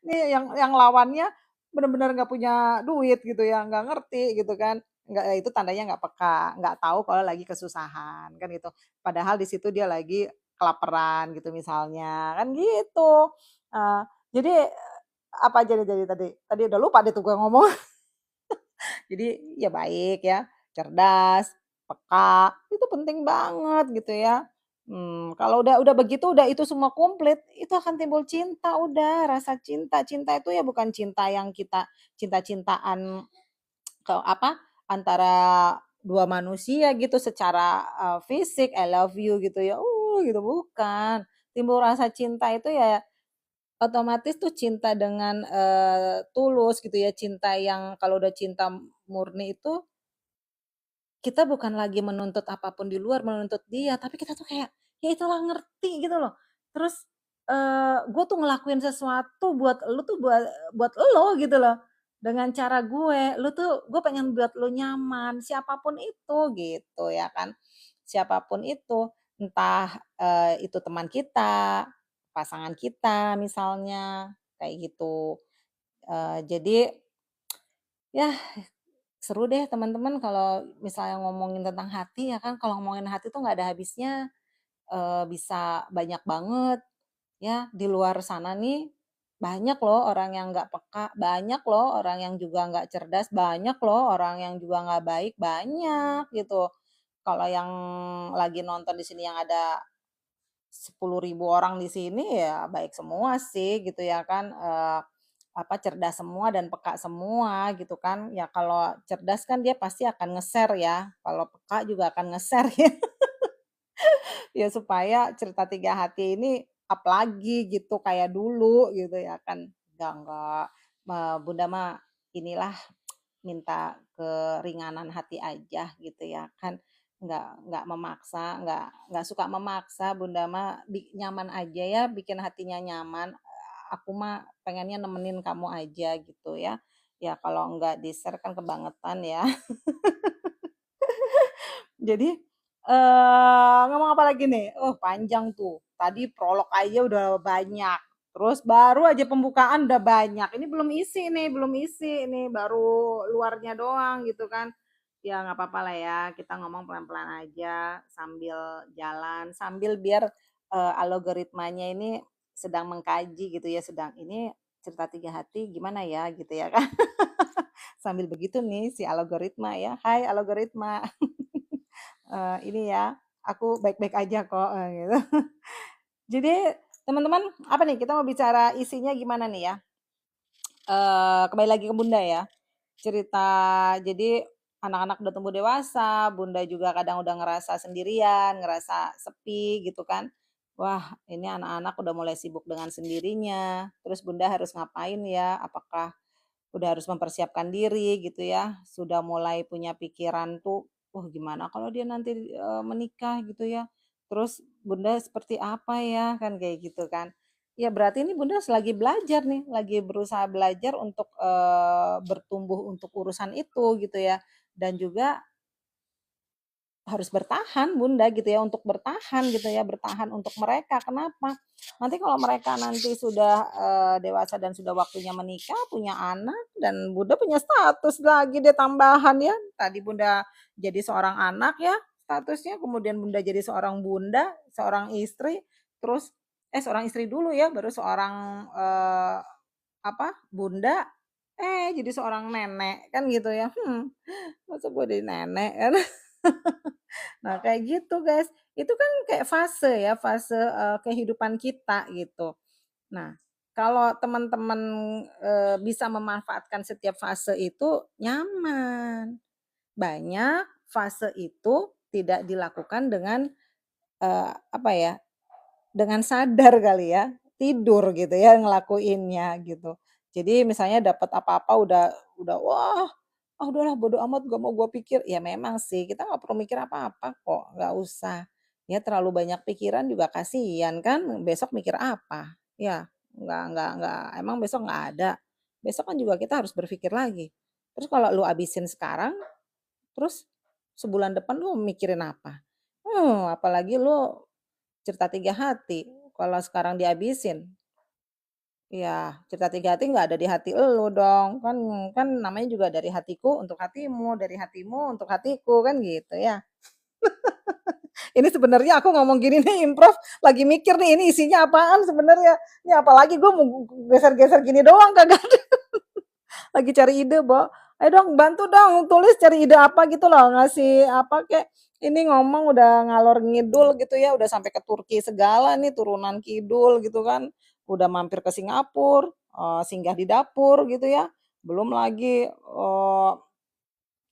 Nih yang lawannya bener-bener nggak punya duit gitu ya, nggak ngerti gitu kan. Nggak, ya itu tandanya nggak peka, nggak tahu kalau lagi kesusahan kan gitu. Padahal di situ dia lagi kelaparan gitu misalnya, kan gitu. Eee, jadi, apa jadi tadi? Tadi udah lupa deh tuh gue ngomong. Jadi ya baik ya, cerdas, peka, itu penting banget gitu ya. Kalau udah begitu, udah itu semua komplit, itu akan timbul cinta udah, rasa cinta. Cinta itu ya bukan cinta yang kita cinta-cintaan ke apa, antara 2 manusia gitu secara, fisik, I love you gitu ya, gitu, bukan. Timbul rasa cinta itu ya otomatis tuh cinta dengan, tulus gitu ya, cinta yang kalau udah cinta murni itu, kita bukan lagi menuntut apapun di luar, menuntut dia, tapi kita tuh kayak, ya itulah ngerti gitu loh. Terus, gue tuh ngelakuin sesuatu buat lu tuh buat elo gitu loh, dengan cara lu tuh gue pengen buat lu nyaman, siapapun itu gitu ya kan. Siapapun itu, entah, itu teman kita, pasangan kita misalnya, kayak gitu. Jadi ya seru deh teman-teman kalau misalnya ngomongin tentang hati ya kan, kalau ngomongin hati tuh nggak ada habisnya, bisa banyak banget ya, di luar sana nih banyak loh orang yang nggak peka, banyak loh orang yang juga nggak cerdas, banyak loh orang yang juga nggak baik, banyak gitu. Kalau yang lagi nonton di sini yang ada 10.000 orang di sini ya baik semua sih gitu ya kan, apa, cerdas semua dan peka semua gitu kan. Ya kalau cerdas kan dia pasti akan nge-share ya, kalau peka juga akan nge-share ya. Ya supaya cerita Tiga Hati ini up lagi gitu kayak dulu gitu ya kan. Enggak, Bunda mah inilah minta keringanan hati aja gitu ya kan. Nggak memaksa, nggak suka memaksa, Bunda mah nyaman aja ya, bikin hatinya nyaman. Aku mah pengennya nemenin kamu aja gitu ya. Ya kalau nggak di-share kan kebangetan ya. Jadi, ngomong apa lagi nih? Oh panjang tuh, tadi prolog aja udah banyak, terus baru aja pembukaan udah banyak, ini belum isi nih, baru luarnya doang gitu kan. Ya nggak apa-apa lah ya, kita ngomong pelan-pelan aja sambil jalan, sambil biar, algoritmanya ini sedang mengkaji gitu ya, sedang ini cerita Tiga Hati gimana ya gitu ya kan. Sambil begitu nih si algoritma ya, "Hai algoritma." Ini ya, aku baik-baik aja kok, gitu. Jadi teman-teman, apa nih kita mau bicara isinya gimana nih ya? Kembali lagi ke Bunda ya. Cerita jadi anak-anak udah tumbuh dewasa, Bunda juga kadang udah ngerasa sendirian, ngerasa sepi gitu kan. Wah, ini anak-anak udah mulai sibuk dengan sendirinya, terus Bunda harus ngapain ya? Apakah udah harus mempersiapkan diri gitu ya, sudah mulai punya pikiran tuh, "Wah gimana kalau dia nanti, menikah," gitu ya, "terus Bunda seperti apa ya?" Kan kayak gitu kan. Ya berarti ini Bunda lagi belajar nih, lagi berusaha belajar untuk, bertumbuh untuk urusan itu gitu ya, dan juga harus bertahan Bunda gitu ya, untuk bertahan gitu ya, bertahan untuk mereka. Kenapa? Nanti kalau mereka nanti sudah, dewasa dan sudah waktunya menikah, punya anak, dan Bunda punya status lagi deh tambahan ya. Tadi Bunda jadi seorang anak ya statusnya, kemudian Bunda jadi seorang bunda, seorang istri, terus seorang istri dulu ya, baru seorang, bunda, jadi seorang nenek, kan gitu ya, masa gue jadi nenek kan. Nah kayak gitu guys, itu kan kayak fase ya, fase, kehidupan kita gitu. Nah, kalau teman-teman, bisa memanfaatkan setiap fase itu nyaman. Banyak fase itu tidak dilakukan dengan, apa ya, dengan sadar kali ya, tidur gitu ya ngelakuinnya gitu. Jadi misalnya dapat apa-apa udah, wah, ah udahlah bodo amat gak mau gua pikir, ya memang sih kita nggak perlu mikir apa-apa kok, nggak usah. Ya terlalu banyak pikiran juga kasihan kan, besok mikir apa, ya nggak emang besok nggak ada. Besok kan juga kita harus berpikir lagi. Terus kalau lu abisin sekarang, terus sebulan depan lu mikirin apa? Apalagi lu cerita tiga hati, kalau sekarang dihabisin, ya cerita tiga hati nggak ada di hati elu dong, kan kan namanya juga dari hatiku untuk hatimu, dari hatimu untuk hatiku, kan gitu ya. Ini sebenarnya aku ngomong gini nih improv, lagi mikir nih ini isinya apaan sebenarnya. Ini apalagi gue mau geser-geser gini doang kagak ada. Lagi cari ide, Bo. Ayo dong bantu dong tulis cari ide apa gitu loh, ngasih apa kek, ini ngomong udah ngalor ngidul gitu ya, udah sampai ke Turki segala nih, turunan kidul gitu kan. Udah mampir ke Singapura, singgah di dapur gitu ya. Belum lagi,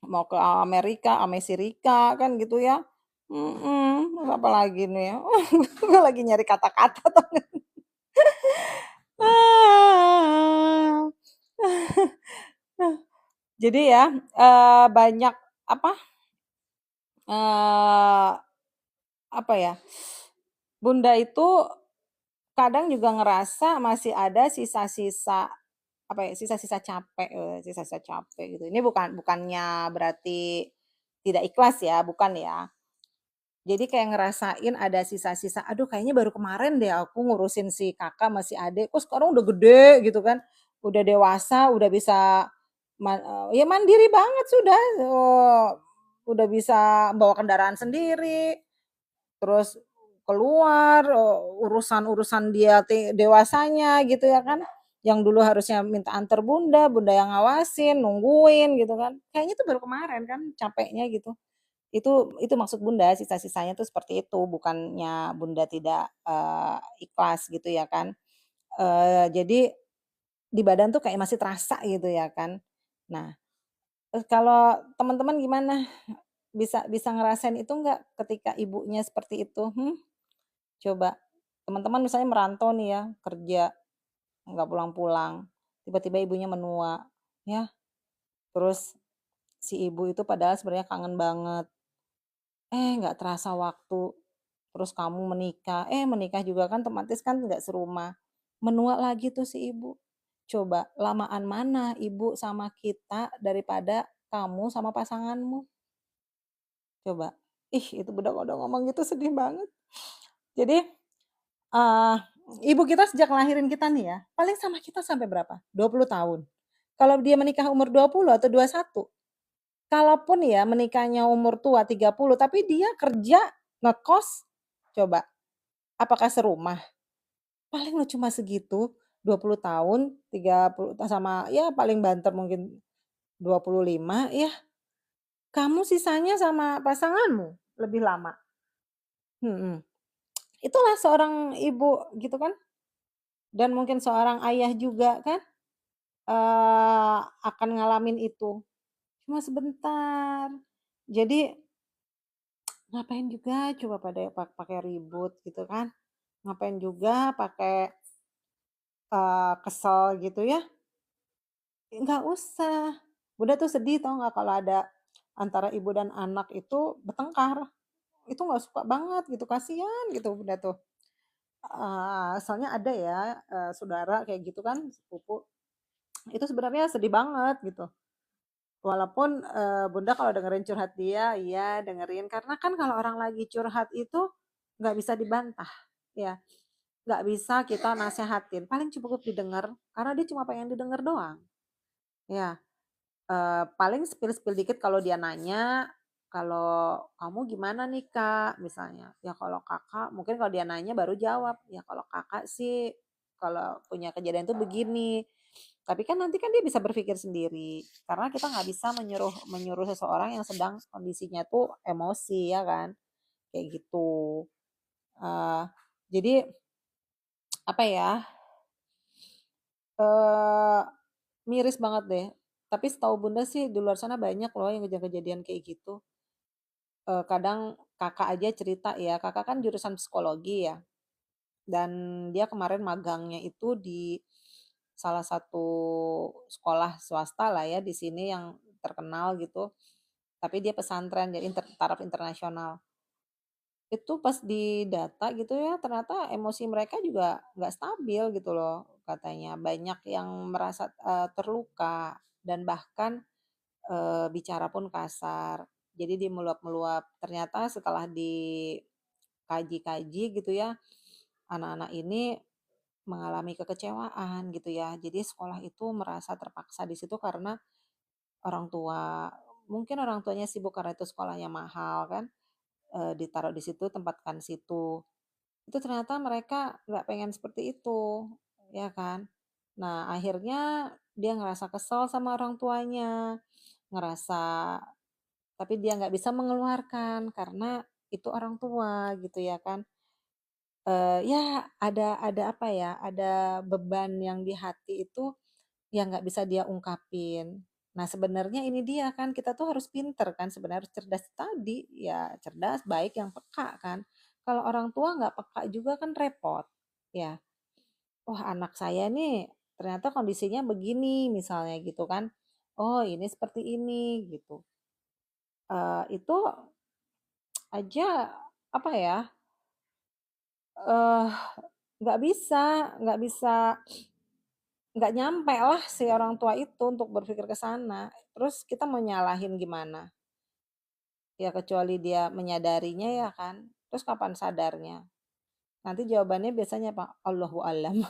mau ke Amerika, Amerika kan gitu ya. Terus apalagi nih ya, gue lagi nyari kata-kata tuh. Jadi ya, banyak apa, eee, apa ya, Bunda itu kadang juga ngerasa masih ada sisa-sisa, apa ya, sisa-sisa capek, sisa-sisa capek gitu. Ini bukannya berarti tidak ikhlas ya, bukan ya. Jadi kayak ngerasain ada sisa-sisa, "Aduh kayaknya baru kemarin deh aku ngurusin si Kakak sama si adik, kok sekarang udah gede," gitu kan. Udah dewasa, udah bisa ya mandiri banget sudah, udah bisa bawa kendaraan sendiri, terus keluar, urusan-urusan dia dewasanya gitu ya kan. Yang dulu harusnya minta antar bunda, bunda yang ngawasin, nungguin gitu kan. Kayaknya tuh baru kemarin kan capeknya gitu. Itu maksud Bunda, sisa-sisanya tuh seperti itu, bukannya Bunda tidak, ikhlas gitu ya kan. Jadi di badan tuh kayak masih terasa gitu ya kan. Nah, kalau teman-teman gimana? Bisa bisa ngerasain itu enggak ketika ibunya seperti itu? Coba. Teman-teman misalnya merantau nih ya, kerja, nggak pulang-pulang, tiba-tiba ibunya menua, ya. Terus si ibu itu padahal sebenarnya kangen banget. Nggak terasa waktu, terus kamu menikah, menikah juga kan otomatis kan nggak serumah. Menua lagi tuh si ibu. Coba lamaan mana ibu sama kita daripada kamu sama pasanganmu? Coba. Ih, itu udah ngomong gitu sedih banget. Jadi, eee, ibu kita sejak ngelahirin kita nih ya, paling sama kita sampai berapa? 20 tahun. Kalau dia menikah umur 20 atau 21, kalaupun ya menikahnya umur tua 30, tapi dia kerja, ngekos, coba apakah serumah? Paling lu cuma segitu, 20 tahun, 30 sama ya paling banter mungkin 25 ya, kamu sisanya sama pasanganmu lebih lama. Mhm. Itulah seorang ibu gitu kan, dan mungkin seorang ayah juga kan, akan ngalamin itu, cuma sebentar. Jadi ngapain juga coba pada pakai ribut gitu kan, ngapain juga pakai, kesel gitu ya. Nggak usah. Bunda tuh sedih tahu nggak kalau ada antara ibu dan anak itu bertengkar, itu nggak suka banget gitu, kasihan gitu Bunda tuh. Soalnya ada ya, saudara kayak gitu kan, sepupu, itu sebenarnya sedih banget gitu. Walaupun, Bunda kalau dengerin curhat dia, iya dengerin, karena kan kalau orang lagi curhat itu nggak bisa dibantah, ya, nggak bisa kita nasehatin, paling cukup didengar, karena dia cuma pengen didengar doang, ya. Paling spill-spill dikit kalau dia nanya, "Kalau kamu gimana nih, Kak?" Misalnya. Ya kalau Kakak mungkin kalau dia nanya baru jawab, "Ya kalau Kakak sih kalau punya kejadian tuh begini." Tapi kan nanti kan dia bisa berpikir sendiri, karena kita nggak bisa menyuruh menyuruh seseorang yang sedang kondisinya tuh emosi ya kan, kayak gitu. Eee, jadi apa ya, eee, miris banget deh. Tapi setahu Bunda sih di luar sana banyak loh yang kejadian-kejadian kayak gitu. Kadang Kakak aja cerita ya, Kakak kan jurusan psikologi ya, dan dia kemarin magangnya itu di salah satu sekolah swasta lah ya di sini yang terkenal gitu, tapi dia pesantren jadi taraf internasional. Itu pas didata gitu ya, ternyata emosi mereka juga nggak stabil gitu loh katanya. Banyak yang merasa, terluka dan bahkan, bicara pun kasar. Jadi dia meluap-meluap. Ternyata setelah dikaji-kaji gitu ya, anak-anak ini mengalami kekecewaan gitu ya. Jadi sekolah itu merasa terpaksa di situ karena orang tua mungkin orang tuanya sibuk karena itu sekolahnya mahal kan, ditaruh di situ, tempatkan situ. Itu ternyata mereka nggak pengen seperti itu, ya kan. Nah, akhirnya dia ngerasa kesel sama orang tuanya, ngerasa tapi dia nggak bisa mengeluarkan karena itu orang tua gitu ya kan. Ya ada apa ya, ada beban yang di hati itu yang nggak bisa dia ungkapin. Nah, sebenarnya ini dia kan, kita tuh harus pinter kan sebenarnya, harus cerdas tadi, ya cerdas, baik, yang peka kan. Kalau orang tua nggak peka juga kan repot, ya. "Wah, anak saya nih ternyata kondisinya begini," misalnya gitu kan. "Oh, ini seperti ini," gitu. Itu aja, apa ya, eee, nggak bisa nggak nyampe lah si orang tua itu untuk berpikir ke sana. Terus kita mau nyalahin gimana? Ya kecuali dia menyadarinya ya kan. Terus kapan sadarnya? Nanti jawabannya biasanya apa? Allahu a'lam.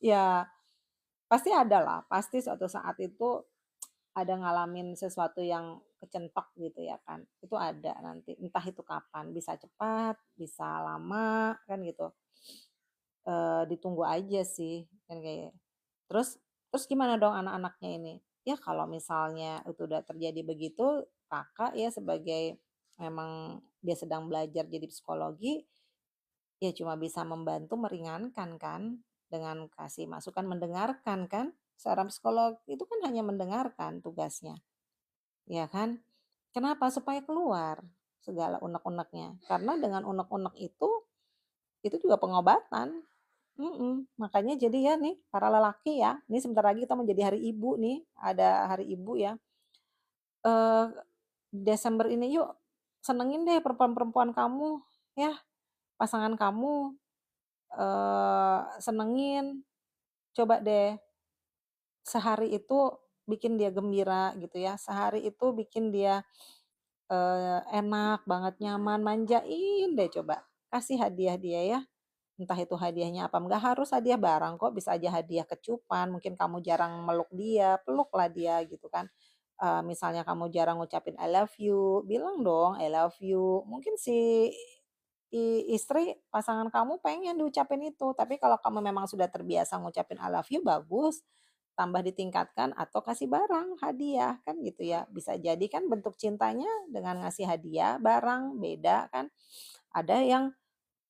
Ya pasti ada lah, pasti suatu saat itu ada ngalamin sesuatu yang kecentok gitu ya kan. Itu ada nanti, entah itu kapan, bisa cepat, bisa lama kan gitu. Ditunggu aja sih kan kayak terus terus gimana dong anak-anaknya ini? Ya kalau misalnya itu udah terjadi begitu, Kakak ya sebagai memang dia sedang belajar jadi psikologi, ya cuma bisa membantu meringankan kan, dengan kasih masukan, mendengarkan kan. Seorang psikolog itu kan hanya mendengarkan tugasnya, ya kan? Kenapa? Supaya keluar segala unek-uneknya. Karena dengan unek-unek itu juga pengobatan. Makanya jadi ya nih para lelaki ya, ini sebentar lagi kita menjadi hari ibu nih, ada hari ibu ya, eee, Desember ini yuk senengin deh perempuan-perempuan kamu ya, pasangan kamu, senengin, coba deh sehari itu bikin dia gembira gitu ya, sehari itu bikin dia, enak banget, nyaman, manjain deh coba, kasih hadiah dia ya. Entah itu hadiahnya apa, nggak harus hadiah barang kok, bisa aja hadiah kecupan, mungkin kamu jarang meluk dia, peluklah dia gitu kan. Misalnya kamu jarang ngucapin I love you, bilang dong I love you. Mungkin si istri, pasangan kamu pengen diucapin itu, tapi kalau kamu memang sudah terbiasa ngucapin I love you, bagus. Tambah ditingkatkan atau kasih barang, hadiah, kan gitu ya. Bisa jadi kan bentuk cintanya dengan ngasih hadiah, barang, beda kan. Ada yang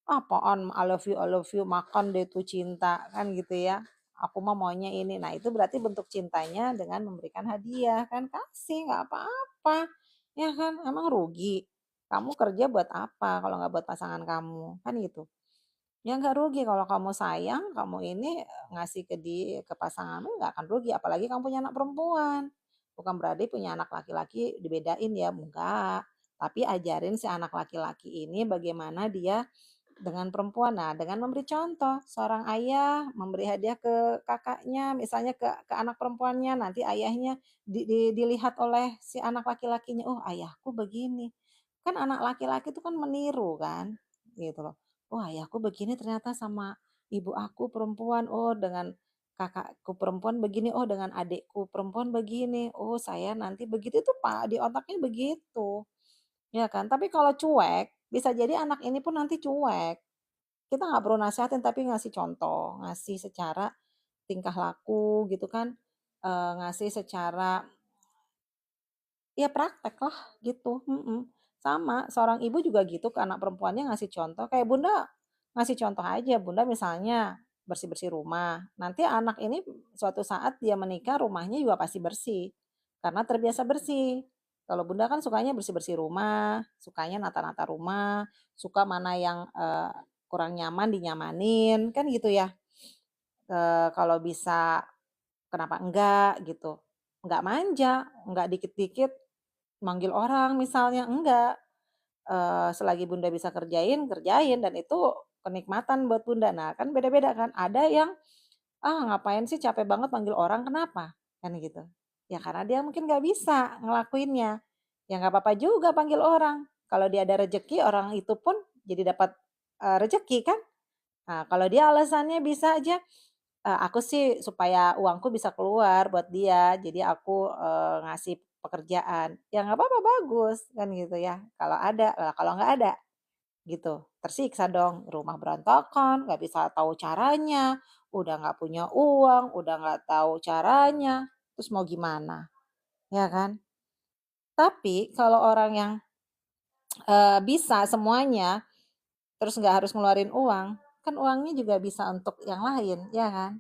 apaan I love you, makan deh tuh cinta, kan gitu ya. Aku mah maunya ini. Nah itu berarti bentuk cintanya dengan memberikan hadiah kan, kasih nggak apa-apa. Ya kan, emang rugi. Kamu kerja buat apa kalau nggak buat pasangan kamu, kan gitu. Ya nggak rugi kalau kamu sayang, kamu ini ngasih ke pasanganmu nggak akan rugi, apalagi kamu punya anak perempuan. Bukan berarti punya anak laki-laki dibedain ya, enggak. Tapi ajarin si anak laki-laki ini bagaimana dia dengan perempuan. Nah, dengan memberi contoh, seorang ayah memberi hadiah ke kakaknya, misalnya ke anak perempuannya, nanti ayahnya dilihat oleh si anak laki-lakinya, "Oh, ayahku begini." Kan anak laki-laki itu kan meniru kan, gitu loh. "Oh, ayahku begini ternyata sama ibu aku perempuan. Oh, dengan kakakku perempuan begini, oh dengan adikku perempuan begini, oh saya nanti begitu, itu Pak, di otaknya begitu, ya kan. Tapi kalau cuek, bisa jadi anak ini pun nanti cuek. Kita nggak perlu nasehatin tapi ngasih contoh, ngasih secara tingkah laku gitu kan, ngasih secara ya praktek lah gitu, sama, seorang ibu juga gitu ke anak perempuannya ngasih contoh, kayak Bunda ngasih contoh aja, Bunda misalnya bersih-bersih rumah, nanti anak ini suatu saat dia menikah rumahnya juga pasti bersih, karena terbiasa bersih. Kalau Bunda kan sukanya bersih-bersih rumah, sukanya nata-nata rumah, suka mana yang, kurang nyaman dinyamanin, kan gitu ya. Kalau bisa kenapa enggak gitu, enggak manja, enggak dikit-dikit manggil orang misalnya, enggak, selagi Bunda bisa kerjain, kerjain dan itu kenikmatan buat Bunda. Nah, kan beda-beda kan, ada yang, "Ah, ngapain sih capek banget manggil orang, kenapa?" Kan gitu. Ya karena dia mungkin nggak bisa ngelakuinnya. Ya nggak apa-apa juga panggil orang, kalau dia ada rejeki orang itu pun jadi dapat, rejeki kan. Nah, kalau dia alasannya bisa aja, aku sih supaya uangku bisa keluar buat dia, jadi aku, ngasih pekerjaan. Ya nggak apa-apa, bagus, kan gitu ya, kalau ada. Lah kalau nggak ada, gitu, tersiksa dong, rumah berantakan, nggak bisa tahu caranya, udah nggak punya uang, udah nggak tahu caranya, terus mau gimana, ya kan? Tapi kalau orang yang, bisa semuanya, terus nggak harus ngeluarin uang, kan uangnya juga bisa untuk yang lain, ya kan?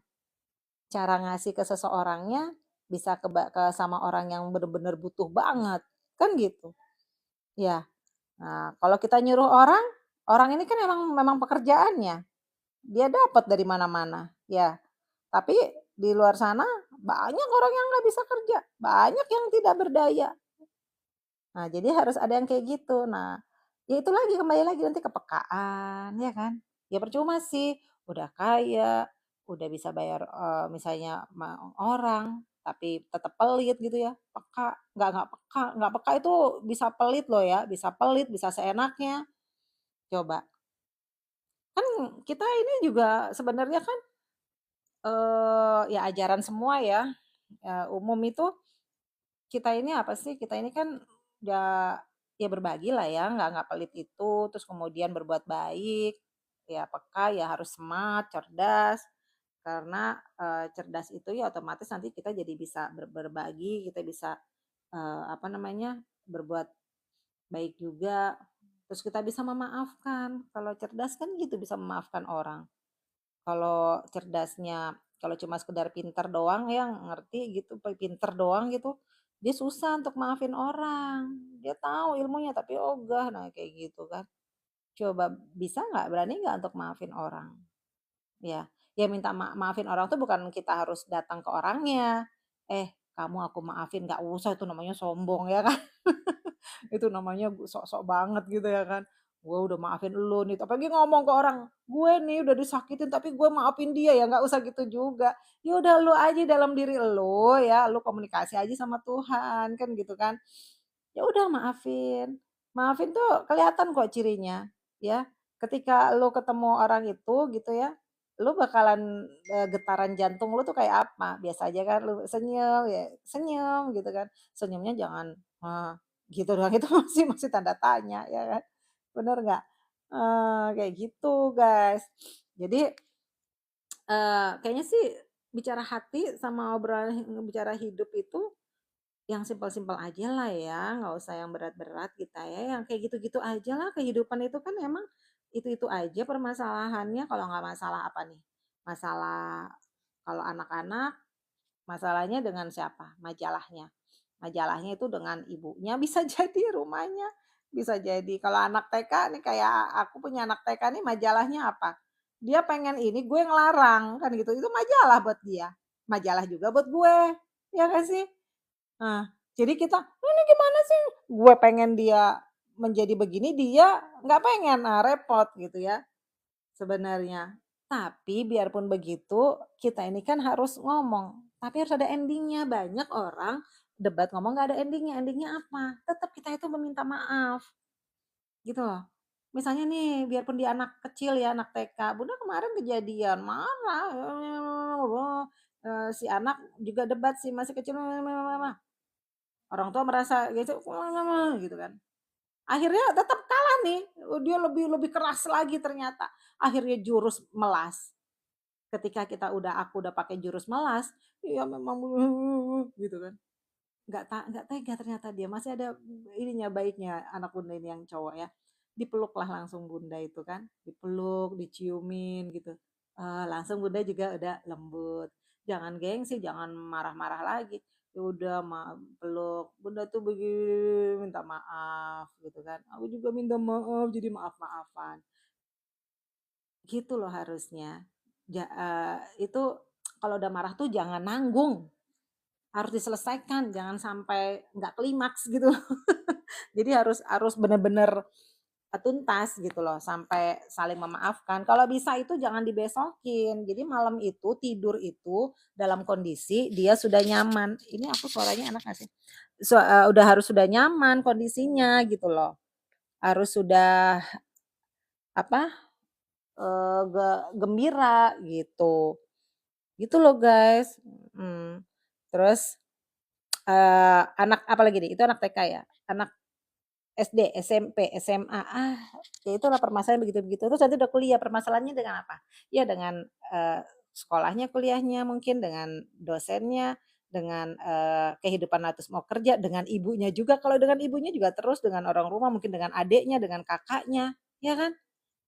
Cara ngasih ke seseorangnya bisa ke sama orang yang bener-bener butuh banget, kan gitu. Ya, nah kalau kita nyuruh orang, orang ini kan emang memang pekerjaannya, dia dapat dari mana-mana, ya. Tapi di luar sana banyak orang yang nggak bisa kerja, banyak yang tidak berdaya. Nah, jadi harus ada yang kayak gitu. Nah, ya itu lagi kembali lagi nanti kepekaan, ya kan? Ya percuma sih, udah kaya, udah bisa bayar, misalnya orang, tapi tetap pelit gitu ya, peka, nggak peka itu bisa pelit loh ya, bisa pelit, bisa seenaknya. Coba, kan kita ini juga sebenarnya kan, ya ajaran semua ya, umum itu kita ini apa sih, kita ini kan ya ya berbagi lah ya, nggak pelit itu, terus kemudian berbuat baik, ya peka, ya harus smart, cerdas, karena, cerdas itu ya otomatis nanti kita jadi bisa berbagi, kita bisa, apa namanya, berbuat baik juga, terus kita bisa memaafkan. Kalau cerdas kan gitu, bisa memaafkan orang. Kalau cerdasnya kalau cuma sekedar pinter doang ya, ngerti gitu, pinter doang gitu, dia susah untuk maafin orang. Dia tahu ilmunya tapi ogah, nah kayak gitu kan. Coba bisa nggak, berani nggak untuk maafin orang? Ya, ya minta maafin orang tuh bukan kita harus datang ke orangnya, "Eh, kamu aku maafin," nggak usah, itu namanya sombong ya kan. Itu namanya sok-sok banget gitu ya kan. Gue udah maafin elu nih, apalagi ngomong ke orang, "Gue nih udah disakitin tapi gue maafin dia ya," nggak usah gitu juga. Ya udah lu aja dalam diri elu ya, lu komunikasi aja sama Tuhan, kan gitu kan. Ya udah maafin. Maafin tuh kelihatan kok cirinya, ya. Ketika lu ketemu orang itu gitu ya, lu bakalan, getaran jantung lu tuh kayak apa, biasa aja kan lu senyum ya senyum gitu kan, senyumnya jangan, gitu doang, itu masih tanda tanya ya kan, bener nggak? Kayak gitu guys. Jadi, kayaknya sih bicara hati sama obrolan bicara hidup itu yang simpel-simpel aja lah ya, nggak usah yang berat-berat kita ya, yang kayak gitu-gitu aja lah, kehidupan itu kan emang itu-itu aja permasalahannya, kalau nggak masalah apa nih, masalah kalau anak-anak masalahnya dengan siapa? Majalahnya. Majalahnya itu dengan ibunya bisa jadi rumahnya, bisa jadi. Kalau anak TK nih kayak aku punya anak TK nih majalahnya apa? Dia pengen ini, gue ngelarang, kan gitu. Itu majalah buat dia. Majalah juga buat gue, ya kan sih? Nah, jadi kita, "Ini gimana sih? Gue pengen dia menjadi begini, dia nggak pengen." Nah, repot gitu ya sebenarnya. Tapi biarpun begitu, kita ini kan harus ngomong, tapi harus ada endingnya. Banyak orang debat ngomong nggak ada endingnya. Endingnya apa? Tetap kita itu meminta maaf, gitu loh. Misalnya nih, biarpun dia anak kecil ya, anak TK, Bunda kemarin kejadian marah, si anak juga debat sih masih kecil, orang tua merasa gitu, gitu kan. Akhirnya tetap kalah nih, dia lebih lebih keras lagi ternyata. Akhirnya jurus melas. Ketika aku udah pakai jurus melas, ya memang gitu kan. Nggak tega ternyata dia, masih ada ininya baiknya anak bunda ini yang cowok ya. Dipeluklah langsung bunda itu kan, dipeluk, diciumin gitu. Langsung bunda juga udah lembut. Jangan gengsi, jangan marah-marah lagi. Ya udah peluk, bunda tuh begini minta maaf gitu kan. Aku juga minta maaf jadi maaf-maafan. Gitu loh harusnya. Itu kalau udah marah tuh jangan nanggung, harus diselesaikan, jangan sampai nggak klimaks gitu. Jadi harus harus bener-bener tuntas gitu loh, sampai saling memaafkan. Kalau bisa itu jangan dibesokin. Jadi malam itu tidur itu dalam kondisi dia sudah nyaman. Ini aku suaranya enak gak sih? Udah harus sudah nyaman kondisinya gitu loh. Harus sudah apa? Gembira gitu. Gitu loh guys. Terus anak apalagi nih? Itu anak TK ya? Anak SD, SMP, SMA, ya itulah permasalahan begitu-begitu. Terus nanti udah kuliah, permasalahannya dengan apa? Ya dengan sekolahnya, kuliahnya, mungkin dengan dosennya, dengan kehidupan terus mau kerja, dengan ibunya juga. Kalau dengan ibunya juga terus dengan orang rumah, mungkin dengan adiknya, dengan kakaknya, ya kan?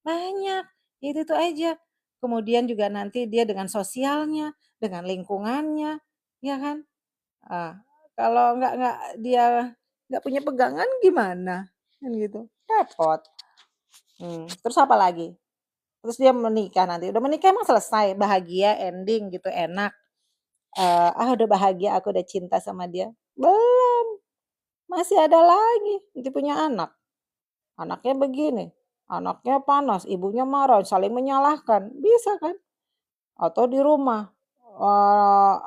Banyak. Itu aja. Kemudian juga nanti dia dengan sosialnya, dengan lingkungannya, ya kan? Ah, kalau nggak dia nggak punya pegangan gimana? Kan gitu, repot. Terus apa lagi? Terus dia menikah nanti, udah menikah emang selesai, bahagia, ending gitu, enak. Udah bahagia, aku udah cinta sama dia. Belum, masih ada lagi, nanti punya anak. Anaknya begini, anaknya panas, ibunya marah, saling menyalahkan, bisa kan? Atau di rumah,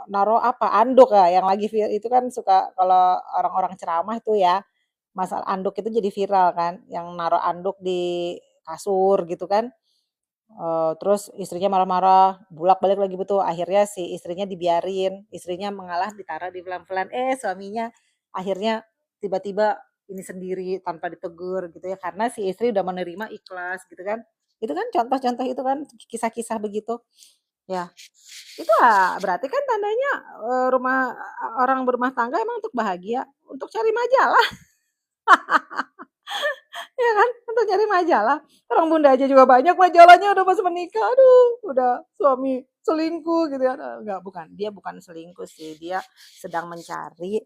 naruh apa, anduk ya yang lagi itu kan suka kalau orang-orang ceramah tuh ya, masalah anduk itu jadi viral kan, yang naruh anduk di kasur gitu kan, terus istrinya marah-marah, bolak-balik lagi betul, akhirnya si istrinya dibiarin, istrinya mengalah ditaruh di pelan-pelan, suaminya akhirnya tiba-tiba ini sendiri tanpa ditegur gitu ya, karena si istri udah menerima ikhlas gitu kan. Itu kan contoh-contoh itu kan kisah-kisah begitu. Ya, itu berarti kan tandanya, orang berumah tangga emang untuk bahagia, untuk cari majalah, ya kan? Untuk cari majalah. Orang Bunda aja juga banyak majalahnya udah pas menikah, aduh udah suami selingkuh gitu ya, enggak bukan, dia bukan selingkuh sih, dia sedang mencari,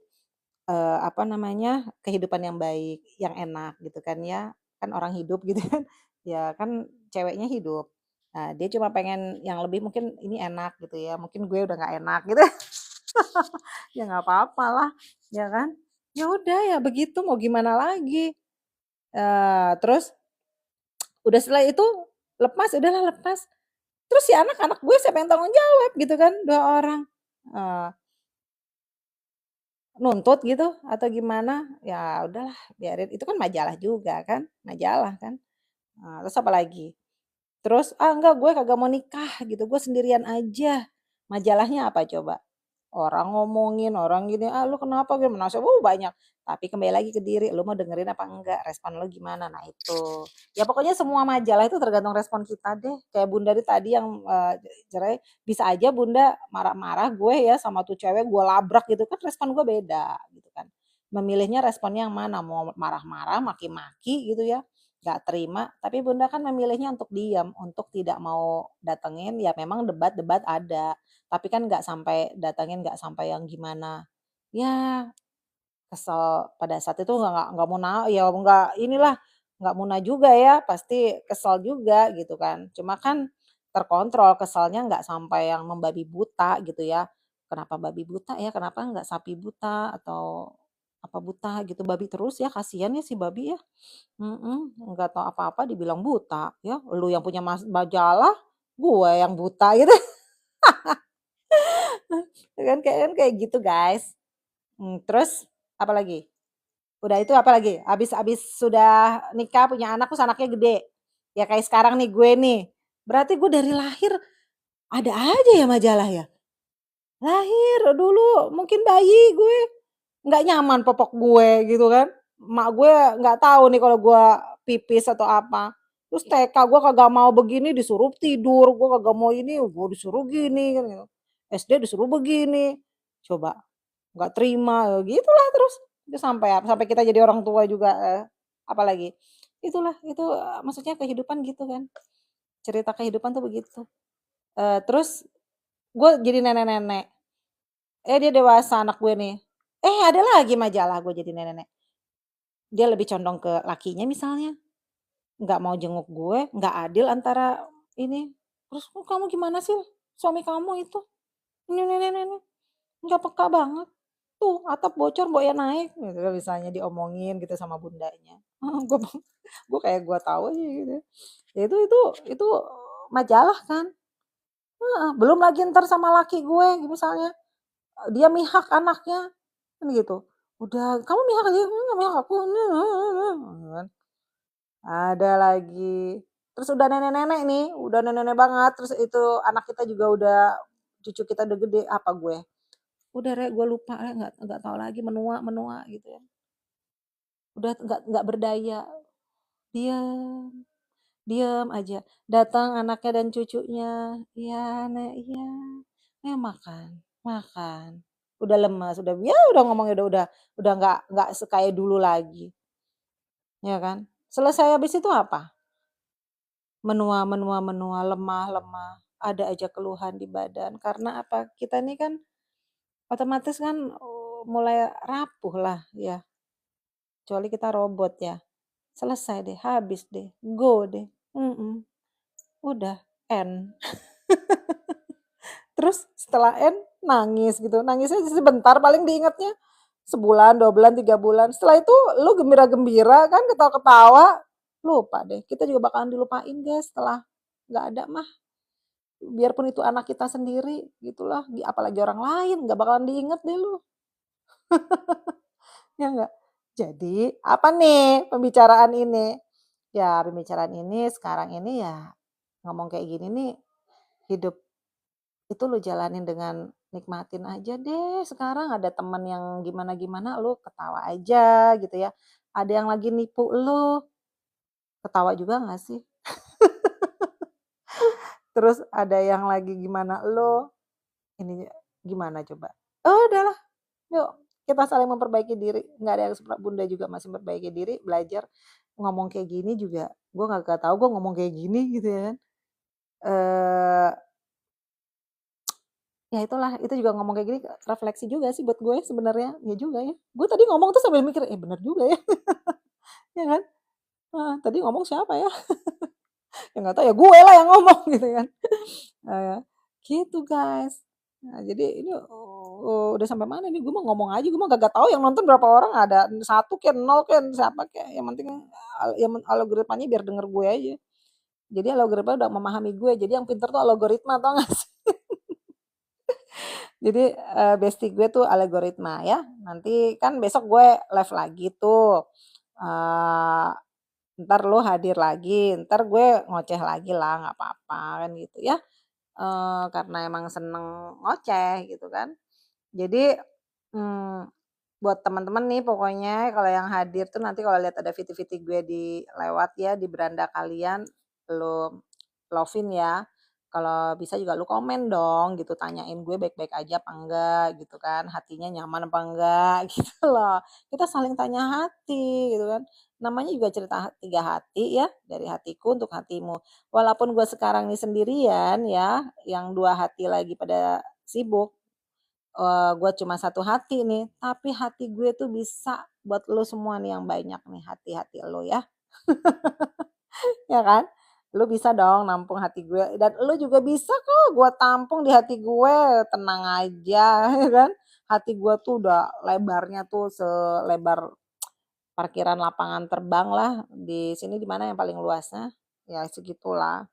apa namanya, kehidupan yang baik, yang enak gitu kan ya, kan orang hidup gitu kan, ya kan ceweknya hidup. Nah, dia cuma pengen yang lebih mungkin ini enak gitu ya, mungkin gue udah nggak enak gitu. Ya nggak apa lah, ya kan? Ya udah ya begitu mau gimana lagi. Terus udah setelah itu lepas, udahlah lepas. Terus si anak-anak gue siapa yang tanggung jawab gitu kan, 2 orang. Eee, Nuntut gitu atau gimana, ya udahlah biarin, itu kan majalah juga kan, majalah kan. Terus apa lagi? Terus, enggak gue kagak mau nikah gitu, gue sendirian aja." Majalahnya apa coba? Orang ngomongin, orang gini, "Ah, lu kenapa?" Gimana sih, banyak. Tapi kembali lagi ke diri, lu mau dengerin apa enggak, respon lu gimana, nah itu. Ya pokoknya semua majalah itu tergantung respon kita deh. Kayak Bunda tadi yang, cerai, bisa aja Bunda marah-marah, gue ya sama tuh cewek gue labrak gitu kan, respon gue beda gitu kan. Memilihnya responnya yang mana, mau marah-marah, maki-maki gitu ya, nggak terima, tapi Bunda kan memilihnya untuk diam, untuk tidak mau datengin, ya memang debat-debat ada. Tapi kan nggak sampai datangin, nggak sampai yang gimana, ya kesel pada saat itu nggak muna ya nggak inilah, nggak muna juga ya, pasti kesel juga gitu kan. Cuma kan terkontrol keselnya nggak sampai yang membabi buta gitu ya. Kenapa babi buta ya, kenapa nggak sapi buta atau apa buta gitu, babi terus ya, kasihan ya si babi ya. Nggak tahu apa-apa dibilang buta ya, lu yang punya majalah, gue yang buta gitu. Kayak gitu, guys. Terus apalagi? Udah itu apalagi? Habis sudah nikah, punya anak, terus anaknya gede. Ya kayak sekarang nih gue nih, berarti gue dari lahir ada aja ya majalah ya? lahir dulu mungkin bayi gue, nggak nyaman popok gue gitu kan. Emak gue nggak tahu nih kalau gue pipis atau apa. Terus TK gue kagak mau begini disuruh tidur, gue kagak mau ini, gue disuruh gini kan gitu. SD disuruh begini. Coba, nggak terima, gitulah terus. Itu sampai sampai kita jadi orang tua juga, apalagi. Itulah, itu, maksudnya kehidupan gitu kan. Cerita kehidupan tuh begitu. Terus gue jadi nenek-nenek. Dia dewasa anak gue nih. Ada lagi majalah gue jadi nenek-nenek. Dia lebih condong ke lakinya misalnya, nggak mau jenguk gue, nggak adil antara ini, terus, "Oh kamu gimana sih, suami kamu itu, ini, nggak peka banget, tuh atap bocor mbok ya naik," gitu kan misalnya diomongin gitu sama bundanya. Heeh, gue kayak gue tahu aja gitu. Ya itu majalah kan, heeh, belum lagi entar sama laki gue misalnya, dia mihak anaknya, kan gitu. Udah, "Kamu mihak dia," "Enggak mihak aku," gitu kan. Ada lagi. Terus udah nenek-nenek nih, udah nenek-nenek banget, terus itu anak kita juga udah cucu kita udah gede, apa gue, "Udah Rek, gue lupa Rek, nggak tahu lagi, menua menua," gitu ya. Udah nggak berdaya, diam, diam aja. Datang anaknya dan cucunya, "Iya Nek, iya." Makan, makan. Udah lemas, udah ngomongnya udah nggak sekayak dulu lagi, ya kan. Selesai habis itu apa? Menua menua menua, lemah lemah, ada aja keluhan di badan. Karena apa, kita ini kan otomatis kan, mulai rapuh lah ya, kecuali kita robot ya. Selesai deh, habis deh, go deh, udah, end. Terus setelah end, nangis gitu, nangisnya sebentar paling diingatnya, sebulan, 2 bulan, 3 bulan, setelah itu lu gembira-gembira kan, ketawa-ketawa, lupa deh, kita juga bakalan dilupain guys setelah nggak ada mah. Biarpun itu anak kita sendiri gitulah, apalagi orang lain, nggak bakalan diinget deh lu, ya nggak? Jadi, apa nih pembicaraan ini? Ya pembicaraan ini sekarang ini ya ngomong kayak gini nih, hidup itu lu jalanin dengan nikmatin aja deh, sekarang ada temen yang gimana-gimana lu ketawa aja gitu ya, ada yang lagi nipu lu, ketawa juga nggak sih? Terus ada yang lagi gimana lu, ini gimana coba? Udahlah. Yuk, kita saling memperbaiki diri, nggak ada yang sempurna, Bunda juga masih memperbaiki diri, belajar ngomong kayak gini juga, gue nggak tahu gue ngomong kayak gini gitu ya kan. Eee, ya itulah, itu juga ngomong kayak gini refleksi juga sih buat gue sebenarnya, ya juga ya. Gue tadi ngomong tuh sambil mikir, bener juga ya, ya kan? Heeh, tadi ngomong siapa ya? Ya nggak tahu ya gue lah yang ngomong gitu kan. Eee, gitu guys. Nah jadi ini, udah sampai mana nih, gue mau ngomong aja, gue mah kagak tahu yang nonton berapa orang, ada 1 kek, 0 kek, siapa kek, yang penting, algoritmanya biar denger gue aja. Jadi algoritma udah memahami gue, jadi yang pinter tuh algoritma, tau gak sih? Jadi, bestie gue tuh algoritma ya, nanti kan besok gue live lagi tuh, eee, entar lu hadir lagi, entar gue ngoceh lagi lah, nggak apa-apa kan gitu ya. Karena emang seneng ngoceh gitu kan. Jadi, mmm, buat teman-teman nih pokoknya kalau yang hadir tuh nanti kalau lihat ada VT-VT gue di lewat ya di beranda kalian, lu love-in ya. Kalau bisa juga lu komen dong gitu, tanyain gue baik-baik aja apa enggak gitu kan, hatinya nyaman apa enggak gitu loh. Kita saling tanya hati gitu kan. Namanya juga cerita tiga hati ya, dari hatiku untuk hatimu. Walaupun gue sekarang ini sendirian ya, yang dua hati lagi pada sibuk, gue cuma satu hati nih, tapi hati gue tuh bisa buat lu semua nih yang banyak nih, hati-hati lu ya, ya kan? Lu bisa dong nampung hati gue dan lu juga bisa kok gue tampung di hati gue, tenang aja ya kan? Hati gue tuh udah lebarnya tuh selebar parkiran lapangan terbang lah, di sini di mana yang paling luasnya? Ya segitulah,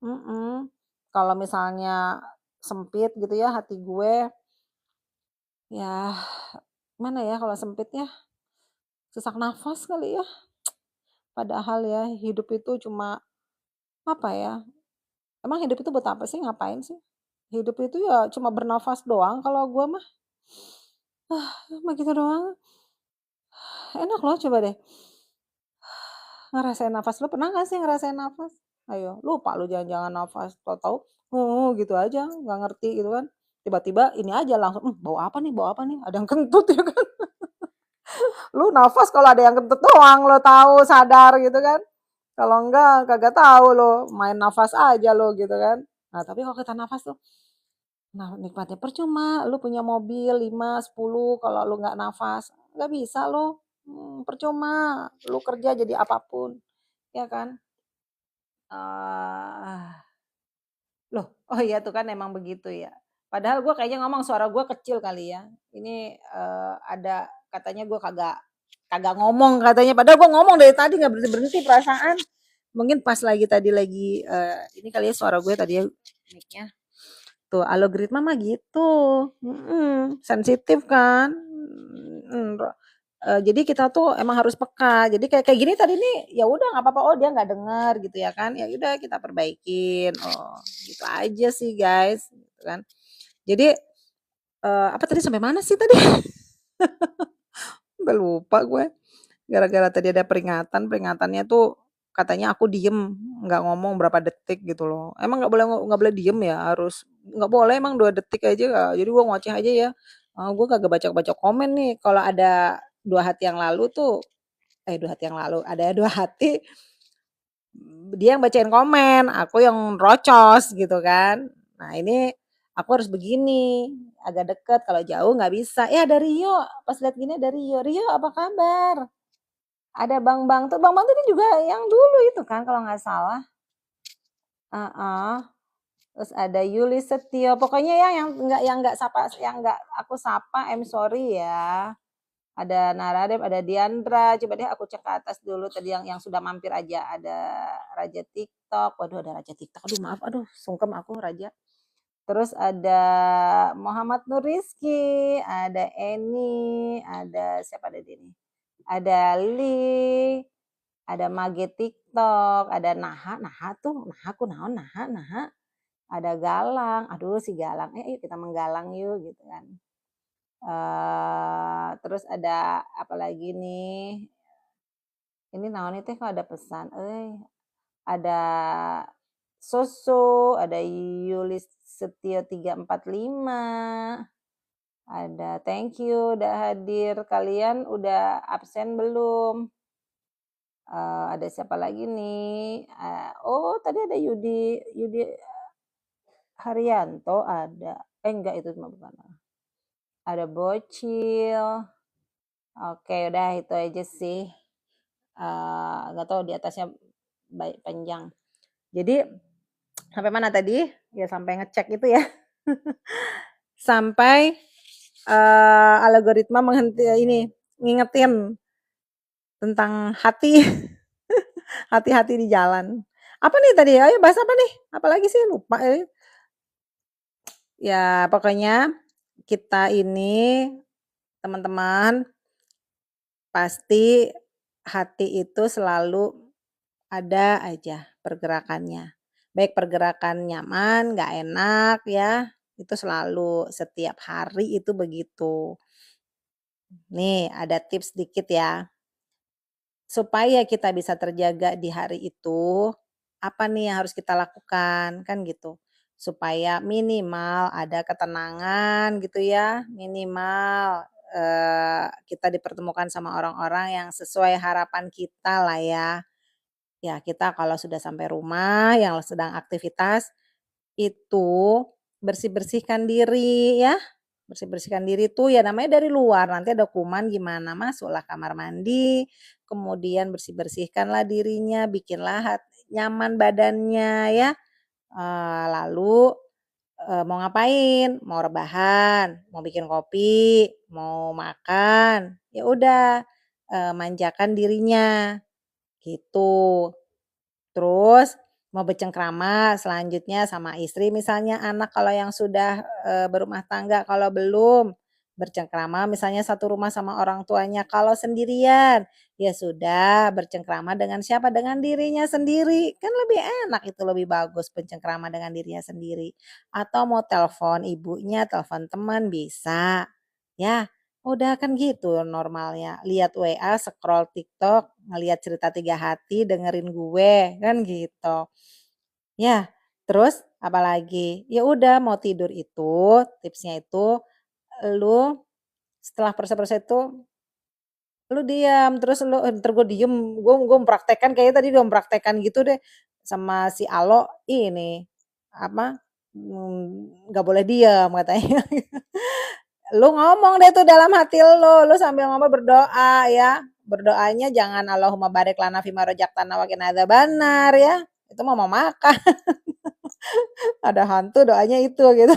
mhm. Kalau misalnya sempit gitu ya hati gue, ya mana ya kalau sempit ya, sesak nafas kali ya. Padahal ya hidup itu cuma, apa ya, emang hidup itu buat apa sih, ngapain sih? Hidup itu ya cuma bernafas doang kalau gua mah. Mah gitu doang. Enak loh, coba deh ngerasain nafas. Lu pernah nggak sih ngerasain nafas? Ayo, lupa lu jangan-jangan nafas, tahu-tahu, gitu aja, nggak ngerti gitu kan. Tiba-tiba ini aja langsung, bau apa nih bau apa nih?" Ada yang kentut ya kan. Lu nafas kalau ada yang kentut doang lo tahu, sadar gitu kan. Kalau enggak, kagak tahu lo, main nafas aja lo gitu kan. Nah, tapi kalau kita nafas tuh, nah nikmatnya percuma lu punya mobil 5 10 kalau lu nggak nafas, nggak bisa lo, percuma lu kerja jadi apapun, ya kan? Ah, loh, oh iya tuh kan emang begitu ya. Padahal gue kayaknya ngomong suara gue kecil kali ya. Ini, ada katanya gue kagak kagak ngomong katanya, padahal gue ngomong dari tadi nggak berhenti-berhenti perasaan. Mungkin pas lagi, ini kali ya suara gue tadi ya, mic-nya. Tuh algoritma mah gitu, sensitif kan, jadi kita tuh emang harus peka. Jadi kayak kayak gini tadi nih, ya udah nggak apa-apa, oh dia nggak denger gitu ya kan, ya udah kita perbaikin, oh gitu aja sih guys, gitu kan. Jadi, apa tadi sampai mana sih tadi? Udah lupa gue. Gara-gara tadi ada peringatan, peringatannya tuh katanya aku diem, nggak ngomong berapa detik gitu loh. Emang nggak boleh diem ya? Harus nggak boleh emang 2 detik aja, jadi gua ngoceh aja ya. Gua kagak baca-baca komen nih, kalau ada 2 hati yang lalu tuh 2 hati yang lalu, ada 2 hati, dia yang bacain komen, aku yang rocos gitu kan. Nah ini aku harus begini, agak deket, kalau jauh nggak bisa. "Eh ada Rio," pas lihat gini ada Rio, "Rio apa kabar?" Ada Bang Bang tuh ini juga yang dulu itu kan kalau nggak salah, heeh. Terus ada Yuli Setio, pokoknya ya yang nggak aku sapa, sorry ya. Ada Naradep, ada Diandra, coba deh aku cek ke atas dulu tadi yang sudah mampir aja, ada Raja TikTok, waduh ada Raja TikTok, aduh maaf, aduh sungkem aku Raja. Terus ada Muhammad Nur Rizky, ada Eni, ada siapa ada di ini? Ada Li, ada Mage TikTok, ada Naha, Naha tuh, Naha aku naon, Naha, Naha. Ada Galang, aduh si Galang, yuk kita menggalang yuk gitu kan. Terus ada apa lagi nih, ini naon teh kok ada pesan, ada Soso, ada Yulis Setio 345, ada thank you udah hadir, kalian udah absen belum? Ada siapa lagi nih, oh tadi ada Yudi Yudi Haryanto ada, enggak itu mah bukan, ada Bocil, oke udah itu aja sih, nggak tahu di atasnya baik panjang. Jadi sampai mana tadi? Ya sampai ngecek itu ya. Sampai, algoritma ini, ngingetin tentang hati, hati-hati di jalan. Apa nih tadi? Ayo bahas apa nih? Apalagi sih? Lupa, Ya pokoknya kita ini teman-teman pasti hati itu selalu ada aja pergerakannya. Baik pergerakan nyaman, nggak enak ya, itu selalu setiap hari itu begitu. Nih ada tips dikit ya. Supaya kita bisa terjaga di hari itu, apa nih yang harus kita lakukan, kan gitu. Supaya minimal ada ketenangan gitu ya, minimal, kita dipertemukan sama orang-orang yang sesuai harapan kita lah ya. Ya kita kalau sudah sampai rumah yang sedang aktivitas, itu bersih-bersihkan diri ya, bersih-bersihkan diri tuh ya namanya dari luar, nanti ada kuman gimana, masuklah kamar mandi, kemudian bersih-bersihkanlah dirinya, bikinlah nyaman badannya ya, lalu, mau ngapain, mau rebahan, mau bikin kopi, mau makan, ya udah, manjakan dirinya, gitu. Terus mau bercengkrama selanjutnya sama istri misalnya, anak kalau yang sudah, berumah tangga, kalau belum, bercengkrama misalnya satu rumah sama orang tuanya. Kalau sendirian, ya sudah bercengkrama dengan siapa? Dengan dirinya sendiri. Kan lebih enak itu, lebih bagus bercengkrama dengan dirinya sendiri. Atau mau telepon ibunya, telepon teman bisa. Ya, udah kan gitu normalnya. Lihat WA, scroll TikTok, ngelihat cerita tiga hati, dengerin gue, kan gitu. Ya, terus apalagi? Ya udah mau tidur itu, tipsnya itu lu setelah selesai itu, lu diam, terus lu entar gue diem, gue mempraktekkan kayaknya tadi udah mempraktekkan gitu deh, sama si Alo ini, apa, nggak boleh diem katanya. Lu ngomong deh tuh dalam hati lu sambil ngomong berdoa ya, berdoanya jangan Allahumma barik lana fima razaqtana wa qina adzabannar ya, itu mah mau makan, ada hantu doanya itu gitu.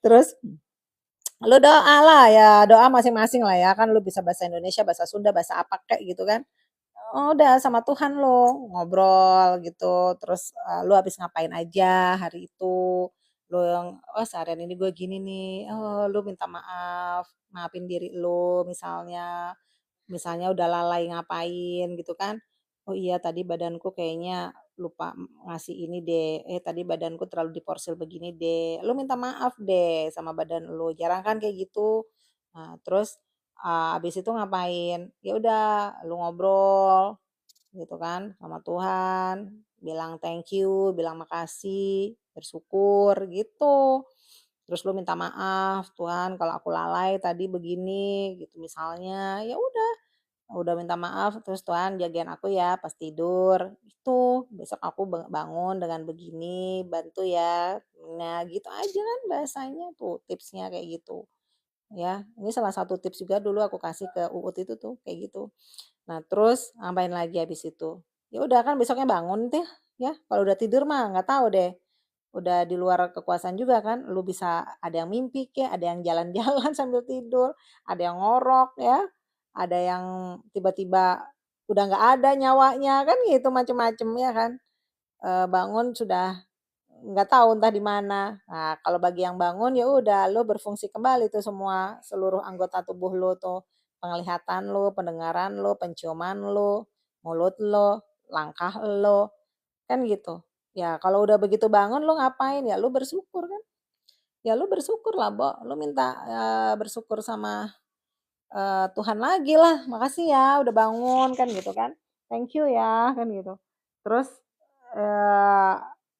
Terus lu doa lah ya, doa masing-masing lah ya, kan lu bisa bahasa Indonesia, bahasa Sunda, bahasa apa kek gitu kan. Udah sama Tuhan lu, ngobrol gitu, terus, lu habis ngapain aja hari itu, lu yang, "Oh seharian ini gue gini nih," oh lu minta maaf, maafin diri lu misalnya. Misalnya udah lalai ngapain gitu kan, "Oh iya tadi badanku kayaknya lupa ngasih ini deh, tadi badanku terlalu diporsir begini deh." Lu minta maaf deh sama badan lu, jarang kan kayak gitu. Nah terus, habis itu ngapain, ya udah lu ngobrol gitu kan sama Tuhan, bilang thank you, bilang makasih, bersyukur gitu. Terus lu minta maaf, "Tuhan kalau aku lalai tadi begini," gitu misalnya, ya udah minta maaf, terus Tuhan jagain aku ya pas tidur, itu besok aku bangun dengan begini, bantu ya. Nah gitu aja kan bahasanya tuh tipsnya kayak gitu, ya. Ini salah satu tips juga dulu aku kasih ke Uut itu tuh, kayak gitu. Nah terus ngapain lagi habis itu? Ya udah kan besoknya bangun deh, ya. Kalau udah tidur mah nggak tahu deh, udah di luar kekuasaan juga kan, lu bisa ada yang mimpi kek, ada yang jalan-jalan sambil tidur, ada yang ngorok ya, ada yang tiba-tiba udah nggak ada nyawanya, kan gitu macem-macem ya kan. Bangun sudah nggak tahu entah di mana. Nah, kalau bagi yang bangun ya udah lu berfungsi kembali tuh semua seluruh anggota tubuh lu tuh. Penglihatan lu, pendengaran lu, penciuman lu, mulut lu, langkah lu, kan gitu. Ya kalau udah begitu bangun lu ngapain? Ya lu bersyukur kan. Ya lu bersyukur lah, Bo. Lu minta, bersyukur sama, Tuhan lagi lah, "Makasih ya udah bangun," kan gitu kan. "Thank you ya," kan gitu. Terus, eee,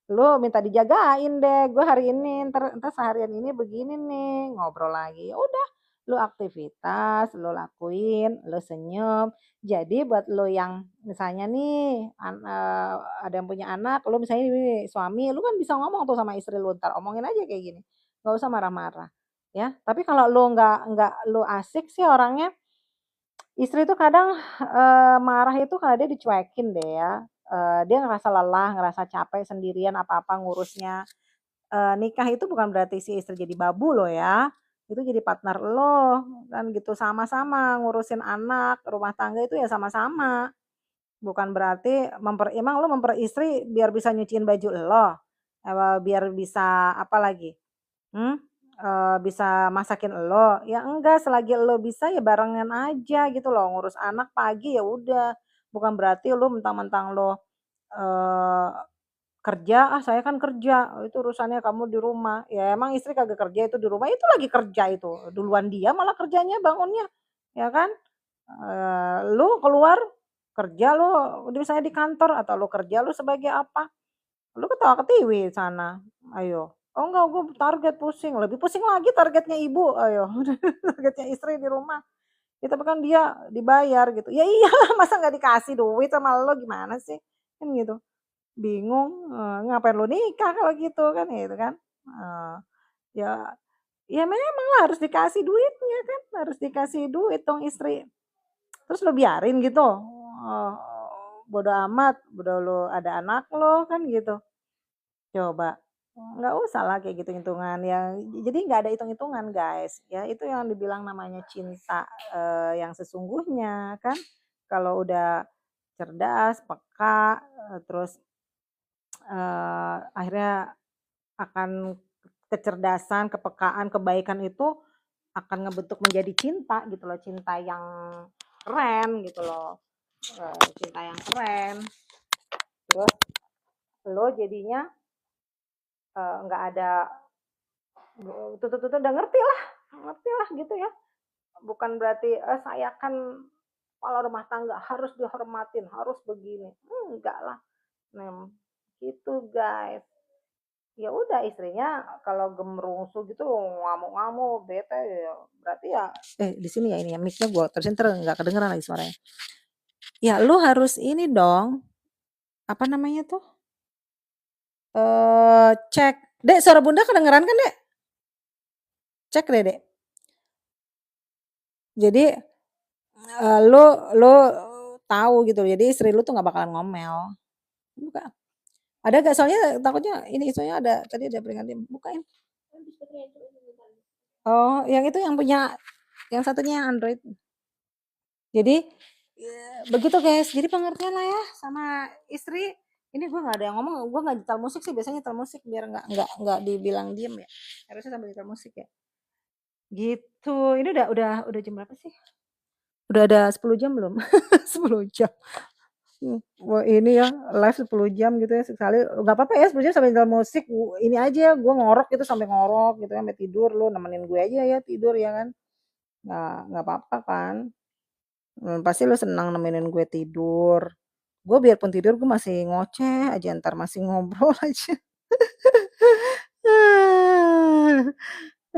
lu minta dijagain deh, "Gue hari ini entar seharian ini begini nih," ngobrol lagi. Ya udah, lu aktivitas, lu lakuin, lu senyum. Jadi buat lu yang misalnya nih ada yang punya anak, lu misalnya ini suami, lu kan bisa ngomong tuh sama istri lu entar, omongin aja kayak gini, nggak usah marah-marah, ya. Tapi kalau lu nggak lu asik sih orangnya, istri itu kadang, marah itu karena dia dicuekin deh ya, dia ngerasa lelah, ngerasa capek sendirian apa-apa ngurusnya. Nikah itu bukan berarti si istri jadi babu loh ya, itu jadi partner lo, kan gitu, sama-sama ngurusin anak, rumah tangga itu ya sama-sama. Bukan berarti emang lo istri biar bisa nyuciin baju lo? Biar bisa apa lagi? Mmm, bisa masakin elo? Ya enggak, selagi elo bisa ya barengan aja gitu loh, ngurus anak pagi ya udah, bukan berarti lu mentang-mentang lo, eee, kerja, "Ah saya kan kerja," itu urusannya kamu di rumah. Ya emang istri kagak kerja itu di rumah, itu lagi kerja itu, duluan dia malah kerjanya bangunnya, ya kan? Lu keluar kerja lu, misalnya di kantor atau lu kerja lu sebagai apa? Lu ketawa-ketiwi sana, ayo. "Oh enggak, gue target pusing." Lebih pusing lagi targetnya ibu, ayo. Targetnya istri di rumah. Ya tapi kan dia dibayar gitu. Ya iyalah masa nggak dikasih duit sama lo gimana sih? Kan gitu. Bingung, ngapain lu nikah kalau gitu kan, gitu kan. Ya ya memang lah harus dikasih duitnya kan, harus dikasih duit dong istri. Terus lu biarin gitu? Oh, bodo amat, udah lu ada anak lo kan gitu. Coba, nggak usah lah kayak gitu hitungan ya, jadi nggak ada hitung-hitungan guys, ya itu yang dibilang namanya cinta, yang sesungguhnya kan. Kalau udah cerdas, peka, terus, akhirnya akan kecerdasan, kepekaan, kebaikan itu akan ngebentuk menjadi cinta gitu loh, cinta yang keren gitu loh, cinta yang keren. Terus lo jadinya, nggak ada, udah ngerti lah gitu ya. Bukan berarti, saya kan kepala rumah tangga harus dihormatin, harus begini, enggak lah, gitu guys. Ya udah istrinya kalau gemerungsu gitu ngamuk-ngamuk, bete ya berarti ya di sini ya ini ya mic-nya gua terusin entar nggak kedengeran lagi suaranya. Ya lu harus ini dong, apa namanya tuh, cek. Dek, suara Bunda kedengeran kan, Dek? Cek deh, Dek. Jadi, lu lu tahu gitu, jadi istri lu tuh nggak bakalan ngomel. Buka. Ada nggak? Soalnya takutnya ini soalnya ada tadi ada peringatan. Bukain. Oh, yang itu yang punya yang satunya yang Android. Jadi, begitu guys, jadi pengertian lah ya sama istri. Ini gue nggak ada yang ngomong, gue nggak nyetel musik sih, biasanya nyetel musik biar nggak dibilang diem ya. Harusnya sambil nyetel musik ya. Gitu. Ini udah jam berapa sih? Udah ada 10 jam belum? 10 jam. Wah ini ya live 10 jam gitu ya sekali, nggak apa-apa ya 10 jam sambil nyetel musik, ini aja gue ngorok gitu sampai ngorok gitu ya sampai tidur, lu nemenin gue aja ya tidur ya kan, nggak apa-apa kan, pasti lu senang nemenin gue tidur. Gue biarpun tidur gue masih ngoceh aja, entar masih ngobrol aja.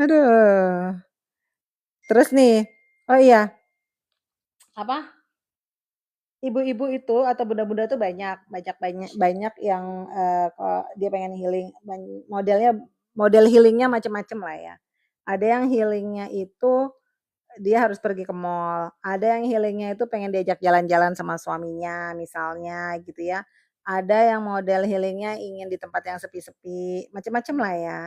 Aduh. Terus nih, oh iya, apa, ibu-ibu itu atau bunda-bunda tuh banyak yang, dia pengen healing, modelnya model healing-nya macem-macem lah ya. Ada yang healing-nya itu dia harus pergi ke mall, ada yang healing-nya itu pengen diajak jalan-jalan sama suaminya misalnya gitu ya. Ada yang model healing-nya ingin di tempat yang sepi-sepi, macem-macem lah ya.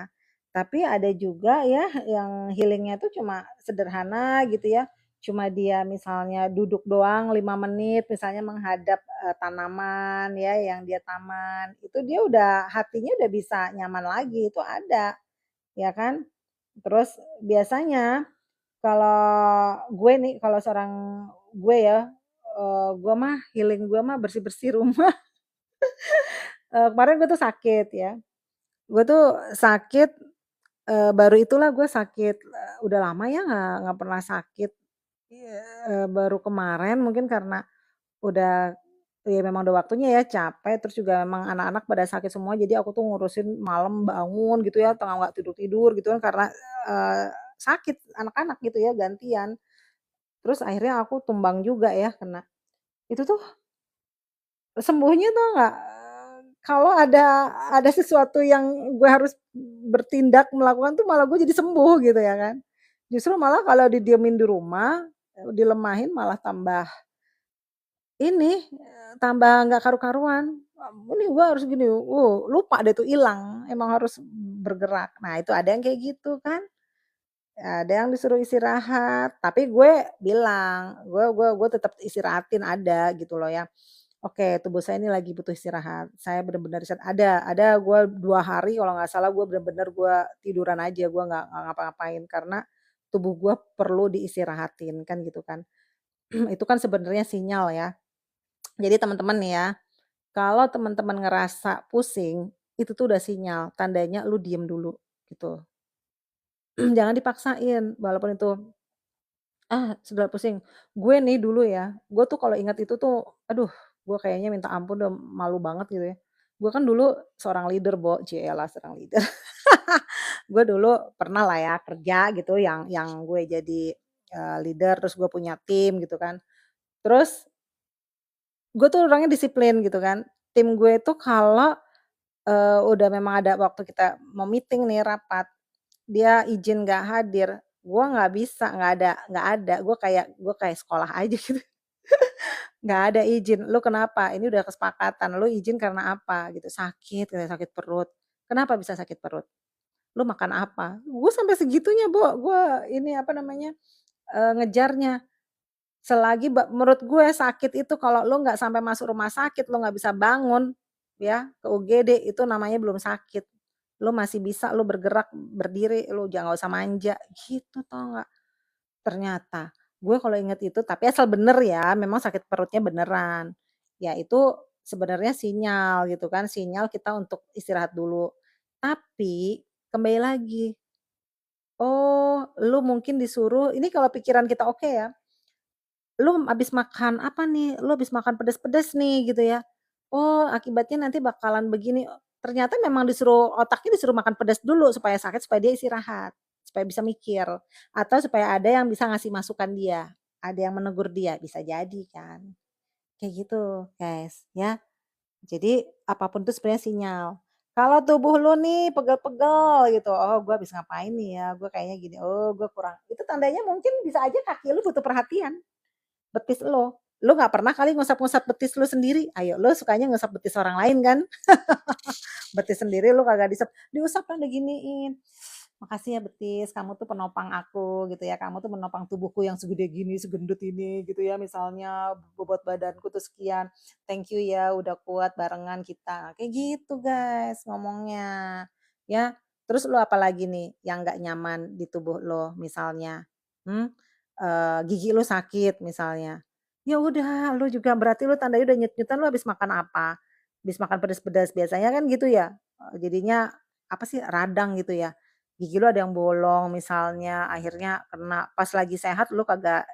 Tapi ada juga ya yang healing-nya itu cuma sederhana gitu ya, cuma dia misalnya duduk doang 5 menit misalnya menghadap, tanaman ya yang dia taman, itu dia udah hatinya udah bisa nyaman lagi, itu ada, ya kan. Terus biasanya kalau gue nih, kalau seorang gue ya, gue mah healing gue mah bersih-bersih rumah. Kemarin gue tuh sakit ya, gue tuh sakit, baru itulah gue sakit, udah lama ya nggak pernah sakit, iya, baru kemarin mungkin karena udah ya memang udah waktunya ya, capek, terus juga memang anak-anak pada sakit semua, jadi aku tuh ngurusin malam bangun gitu ya, tengah nggak tidur-tidur gitu kan karena, sakit anak-anak gitu ya, gantian. Terus akhirnya aku tumbang juga ya kena. Itu tuh sembuhnya tau nggak, kalau ada sesuatu yang gue harus bertindak, melakukan tuh malah gue jadi sembuh gitu ya kan. Justru malah kalau didiemin di rumah, dilemahin malah tambah ini, tambah nggak karu-karuan. Ini gue harus gini, lupa deh tuh ilang, emang harus bergerak. Nah itu ada yang kayak gitu kan. Ada yang disuruh istirahat, tapi gue bilang, gue tetap istirahatin ada gitu loh ya. Oke, tubuh saya ini lagi butuh istirahat. Saya bener-bener ada gue 2 hari kalau nggak salah gue bener-bener gue tiduran aja, gue nggak ngapa-ngapain karena tubuh gue perlu diistirahatin kan gitu kan. Itu kan sebenarnya sinyal ya. Jadi teman-teman nih ya, kalau teman-teman ngerasa pusing, itu tuh udah sinyal, tandanya lu diem dulu gitu. Jangan dipaksain walaupun itu sudah pusing. Gue nih dulu ya, gue tuh kalau ingat itu tuh, aduh, gue kayaknya minta ampun udah malu banget gitu ya. Gue kan dulu seorang leader, cielah seorang leader. Gue dulu pernah lah ya kerja gitu yang gue jadi, leader, terus gue punya tim gitu kan. Terus gue tuh orangnya disiplin gitu kan. Tim gue itu kalau, udah memang ada waktu kita mau meeting nih, rapat, dia izin nggak hadir, gue nggak bisa, nggak ada, gue kayak sekolah aja gitu, nggak ada izin, "Lu kenapa? Ini udah kesepakatan, lu izin karena apa?" Gitu, "Sakit," katanya, "sakit perut." "Kenapa bisa sakit perut? Lu makan apa?" Gue sampai segitunya, gue ini apa namanya, ngejarnya. Selagi menurut gue sakit itu kalau lu nggak sampai masuk rumah sakit, lu nggak bisa bangun, ya, ke UGD, itu namanya belum sakit. lu masih bisa lu bergerak, berdiri, lu jangan nggak usah manja, gitu tau nggak. Ternyata, gue kalau inget itu tapi asal bener ya, memang sakit perutnya beneran. Ya itu sebenarnya sinyal gitu kan, sinyal kita untuk istirahat dulu. Tapi, kembali lagi, oh lu mungkin disuruh ini kalau pikiran kita oke ya, lu habis makan apa nih, lu habis makan pedes-pedes nih gitu ya, oh akibatnya nanti bakalan begini, ternyata memang disuruh otaknya disuruh makan pedes dulu supaya sakit, supaya dia istirahat, supaya bisa mikir, atau supaya ada yang bisa ngasih masukan dia, ada yang menegur dia, bisa jadi kan, kayak gitu guys ya. Jadi apapun itu sebenarnya sinyal. Kalau tubuh lu nih pegel-pegel gitu, oh gue habis ngapain nih ya, gue kayaknya gini, oh gue kurang itu tandanya mungkin bisa aja kaki lu butuh perhatian. Betis lu nggak pernah kali ngusap-ngusap betis lu sendiri? Ayo, lu sukanya ngusap betis orang lain kan? Betis sendiri lu kagak diusap kan diginiin. "Makasih ya betis, kamu tuh penopang aku," gitu ya, "kamu tuh menopang tubuhku yang segede gini, segendut ini," gitu ya, misalnya, "bobot badanku tuh sekian, thank you ya udah kuat barengan kita." Kayak gitu guys ngomongnya, ya. Terus lu apalagi nih yang nggak nyaman di tubuh lu misalnya, mmm, gigi lu sakit misalnya, ya udah lu juga berarti lu tandanya udah nyut-nyutan lu habis makan apa? Habis makan pedes-pedes biasanya kan gitu ya, jadinya apa sih, radang gitu ya. Gigi lu ada yang bolong misalnya, akhirnya kena, pas lagi sehat lu kagak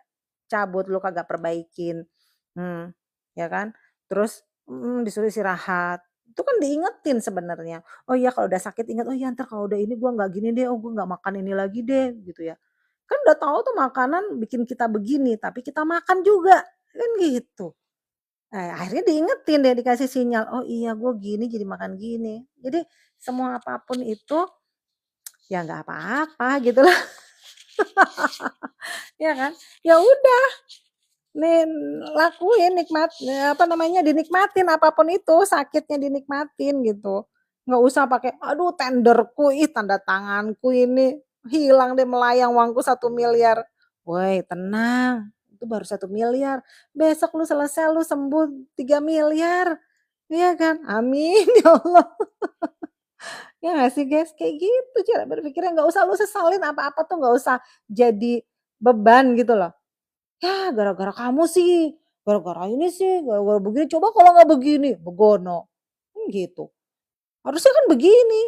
cabut, lu kagak perbaikin, ya kan. Terus disuruh istirahat, itu kan diingetin sebenarnya, "Oh iya kalau udah sakit inget, oh iya entar kalau udah ini gua nggak gini deh, oh gua nggak makan ini lagi deh," gitu ya. Kan udah tahu tuh makanan bikin kita begini, tapi kita makan juga, kan gitu. Akhirnya diingetin deh, dikasih sinyal, "Oh iya gue gini jadi makan gini." Jadi semua apapun itu, ya nggak apa-apa gitu loh, ya kan. Ya udah, nih lakuin, apa namanya, dinikmatin apapun itu, sakitnya dinikmatin gitu. Nggak usah pakai, "Aduh tenderku, ih tanda tanganku ini hilang deh melayang uangku 1 miliar." Woi tenang, itu baru 1 miliar, besok lu selesai lu sembuh 3 miliar, iya kan? Amin ya Allah. Ya nggak sih guys? Kayak gitu cara berpikirnya, nggak usah lu sesalin apa-apa tuh nggak usah jadi beban gitu loh. "Ya gara-gara kamu sih, gara-gara ini sih, gara-gara begini, coba kalau nggak begini," begono, gitu. "Harusnya kan begini,"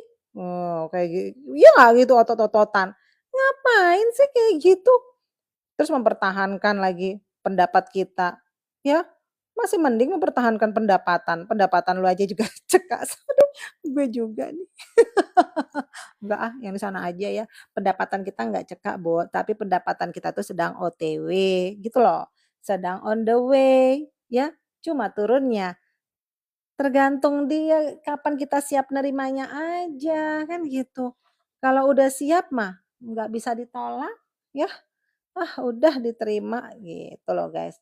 kayak iya nggak gitu otot-ototan. Ngapain sih kayak gitu? Terus mempertahankan lagi pendapat kita, ya masih mending mempertahankan pendapatan, pendapatan lu aja juga cekak, aduh gue juga nih. Enggak ah, yang di sana aja ya. Pendapatan kita nggak cekak, Bo, tapi pendapatan kita tuh sedang OTW gitu loh. Sedang on the way, ya. Cuma turunnya tergantung dia kapan kita siap nerimanya aja, kan gitu. Kalau udah siap mah nggak bisa ditolak, ya. Ah, udah diterima gitu loh, guys.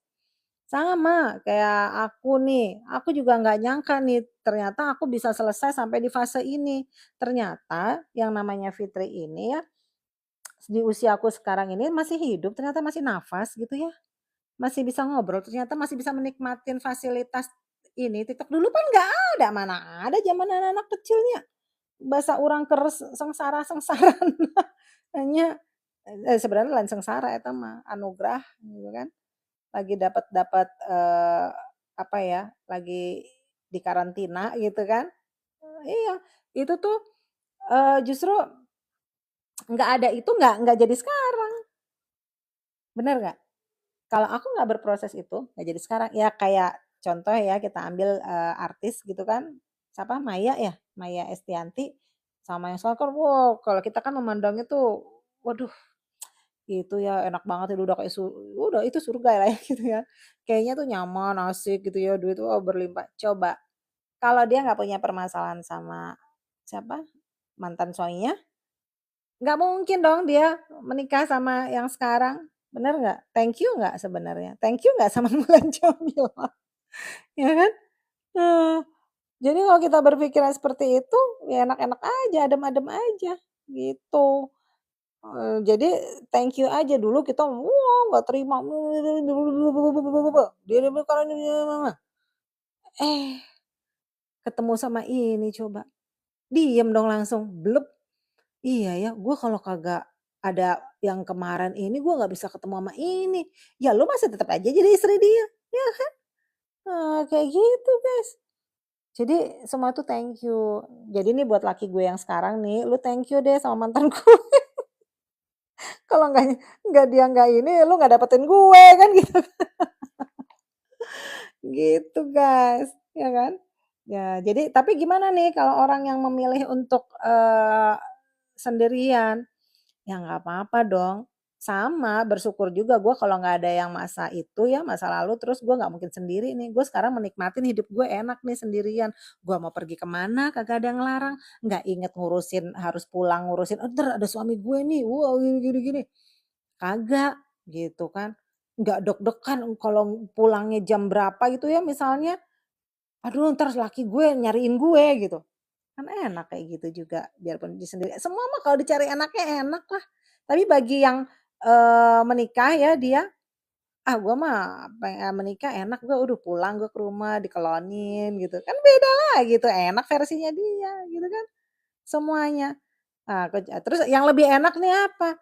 Sama kayak aku nih, aku juga nggak nyangka nih ternyata aku bisa selesai sampai di fase ini. Ternyata yang namanya Fitri ini ya, di usia aku sekarang ini masih hidup, ternyata masih nafas gitu ya, masih bisa ngobrol, ternyata masih bisa menikmatin fasilitas ini, TikTok dulu kan nggak ada, mana ada zaman anak-anak kecilnya, bahasa urang keres sengsara-sengsaran hanya sebenarnya lain sengsara eta mah, anugerah gitu kan. Lagi dapat, apa ya, lagi di karantina gitu kan. Iya, itu tuh, justru nggak ada itu nggak jadi sekarang, bener nggak? Kalau aku nggak berproses itu, nggak jadi sekarang. Ya kayak contoh ya kita ambil, artis gitu kan, siapa, Maya ya, Maya Estianty sama yang sekarang, wow kalau kita kan memandangnya tuh, waduh itu ya enak banget itu udah kayak udah itu surga lah ya gitu ya. Kayaknya tuh nyaman, asik gitu ya, duit, wah berlimpah. Coba kalau dia nggak punya permasalahan sama siapa, mantan suaminya, nggak mungkin dong dia menikah sama yang sekarang, bener nggak? Thank you nggak sebenarnya? Thank you nggak sama Mulan Jameela, ya kan? Eee, jadi kalau kita berpikiran seperti itu, ya enak-enak aja, adem-adem aja, gitu. Jadi thank you aja, dulu kita, wah nggak terima, dia karena ini, eh ketemu sama ini coba. diem dong langsung, blep. Iya ya, gue kalau kagak ada yang kemarin ini, gue nggak bisa ketemu sama ini. Ya lu masih tetap aja jadi istri dia, ya kan? Kayak gitu, guys. Jadi semua tuh thank you. Jadi nih buat laki gue yang sekarang nih, lu thank you deh sama mantan gue. Kalau nggak dia nggak ini, lu nggak dapetin gue kan gitu. Gitu, guys, ya kan? Ya, jadi tapi gimana nih kalau orang yang memilih untuk, sendirian? Ya nggak apa-apa dong, sama bersyukur juga gue kalau nggak ada yang masa itu ya, masa lalu terus gue nggak mungkin sendiri nih, gue sekarang menikmatin hidup gue enak nih sendirian, gue mau pergi kemana kagak ada yang ngelarang, nggak inget ngurusin harus pulang ngurusin, "Entar ada suami gue nih, wah gini gini gini." Kagak, gitu kan. Nggak deg-degan kalau pulangnya jam berapa gitu ya misalnya, "Aduh entar laki gue nyariin gue," gitu. Kan enak kayak gitu juga, biarpun di sendiri semua mah kalau dicari enaknya enak lah. Tapi bagi yang, menikah ya dia, "Ah gua mah menikah enak gua udah pulang gua ke rumah dikelonin," gitu. Kan beda lagi tuh, enak versinya dia gitu kan, semuanya. Terus yang lebih enak nih apa?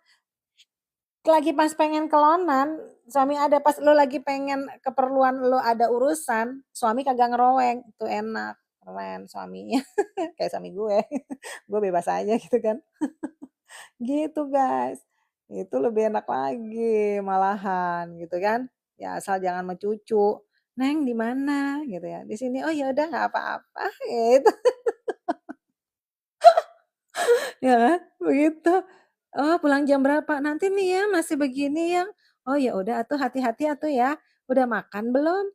Lagi pas pengen kelonan, suami ada, pas lu lagi pengen keperluan lu ada urusan, suami kagak ngeroweng, itu enak, keren suaminya, kayak suami gue. Gue bebas aja gitu kan. Gitu guys, itu lebih enak lagi malahan gitu kan. Ya asal jangan mencucu, "Neng di mana?" Gitu ya, "Di sini." "Oh ya udah nggak apa-apa," gitu. Ya kan, begitu. "Oh pulang jam berapa?" "Nanti nih ya masih begini ya." "Oh ya udah atuh hati-hati atuh ya. Udah makan belum?"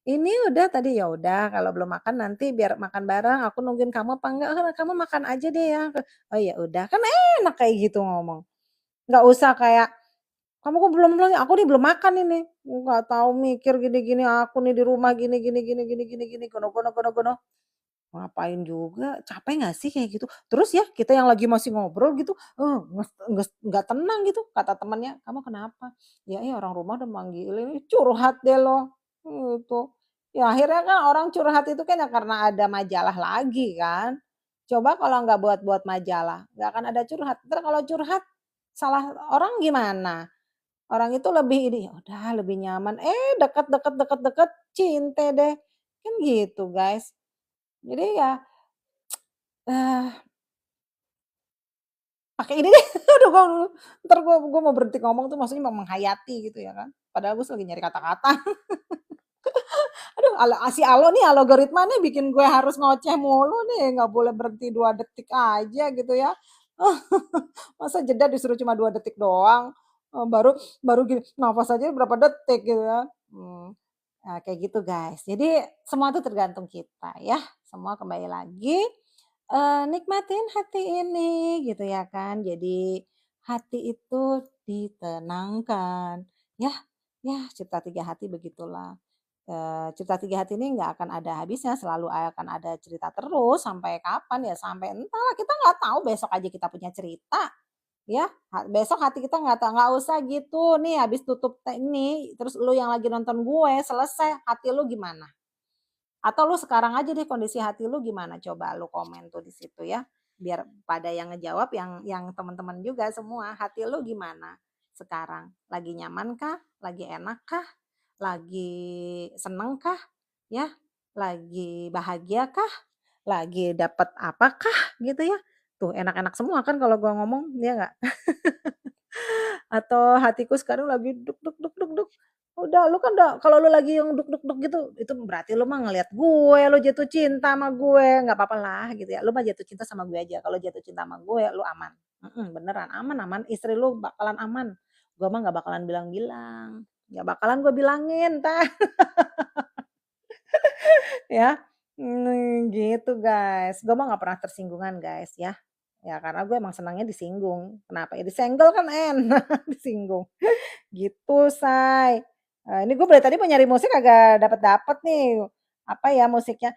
"Ini udah tadi." "Ya udah kalau belum makan nanti biar makan bareng, aku nungguin kamu apa enggak?" Kamu makan aja deh ya." "Oh ya udah." Kan enak kayak gitu ngomong. Nggak usah kayak, "Kamu kok belum belum? Aku nih belum makan ini." Nggak tahu mikir gini-gini, "Aku nih di rumah gini gini gini gini gini gini, gono gono gono gono." Ngapain juga, capek nggak sih kayak gitu? Terus ya kita yang lagi masih ngobrol gitu, nggak tenang gitu, kata temennya, "Kamu kenapa?" "Ya ini orang rumah udah manggilin." Curhat deh lo, gitu. Ya akhirnya kan orang curhat itu kan ya karena ada majalah lagi kan. Coba kalau nggak buat-buat majalah, nggak akan ada curhat. Entar kalau curhat, salah orang gimana? Orang itu lebih ini, ya udah lebih nyaman, deket deket deket deket, cinte deh. Kan gitu guys. Jadi ya ah, pakai ini deh, aduh gua mau berhenti ngomong tuh maksudnya mau menghayati gitu ya kan, padahal gue lagi nyari kata-kata. Aduh si Allo nih, algoritma nih bikin gue harus ngoceh mulu nih, nggak boleh berhenti 2 detik aja gitu ya. Masa jeda disuruh cuma 2 detik doang, baru baru gini, nafas aja berapa detik gitu ya. Nah kayak gitu guys, jadi semua tuh tergantung kita ya, semua kembali lagi nikmatin hati ini gitu ya kan. Jadi hati itu ditenangkan. Ya ya Cipta Tiga Hati begitulah. Cipta Tiga Hati ini nggak akan ada habisnya, selalu akan ada cerita terus sampai kapan ya, sampai entahlah kita nggak tahu besok aja kita punya cerita ya. Besok hati kita nggak usah gitu nih habis tutup ini, terus lu yang lagi nonton gue selesai, hati lu gimana? Atau lu sekarang aja deh kondisi hati lu gimana coba lu komen tuh di situ ya, biar pada yang ngejawab yang teman-teman juga semua, hati lu gimana sekarang? Lagi nyaman kah? Lagi enak kah? Lagi seneng kah? Ya, lagi bahagia kah? Lagi dapet apakah gitu ya? Tuh enak-enak semua kan kalau gua ngomong, ya nggak? Atau hatiku sekarang lagi duk duk duk duk duk. Udah lu kan kalau lu lagi yang duk duk duk gitu, itu berarti lu mah ngelihat gue, lu jatuh cinta sama gue, nggak apa-apa lah gitu ya. Lu mah jatuh cinta sama gue aja, kalau jatuh cinta sama gue lu aman. Beneran aman aman, istri lu bakalan aman. Gua mah nggak bakalan bilang-bilang, nggak bakalan gue bilangin entar ya. Gitu guys, gue mah nggak pernah tersinggungan guys ya. Ya karena gue emang senangnya disinggung, kenapa ya disenggol kan enak, disinggung. Gitu, Say. Ini gue dari tadi mau nyari musik agak dapet-dapet nih. Apa ya musiknya,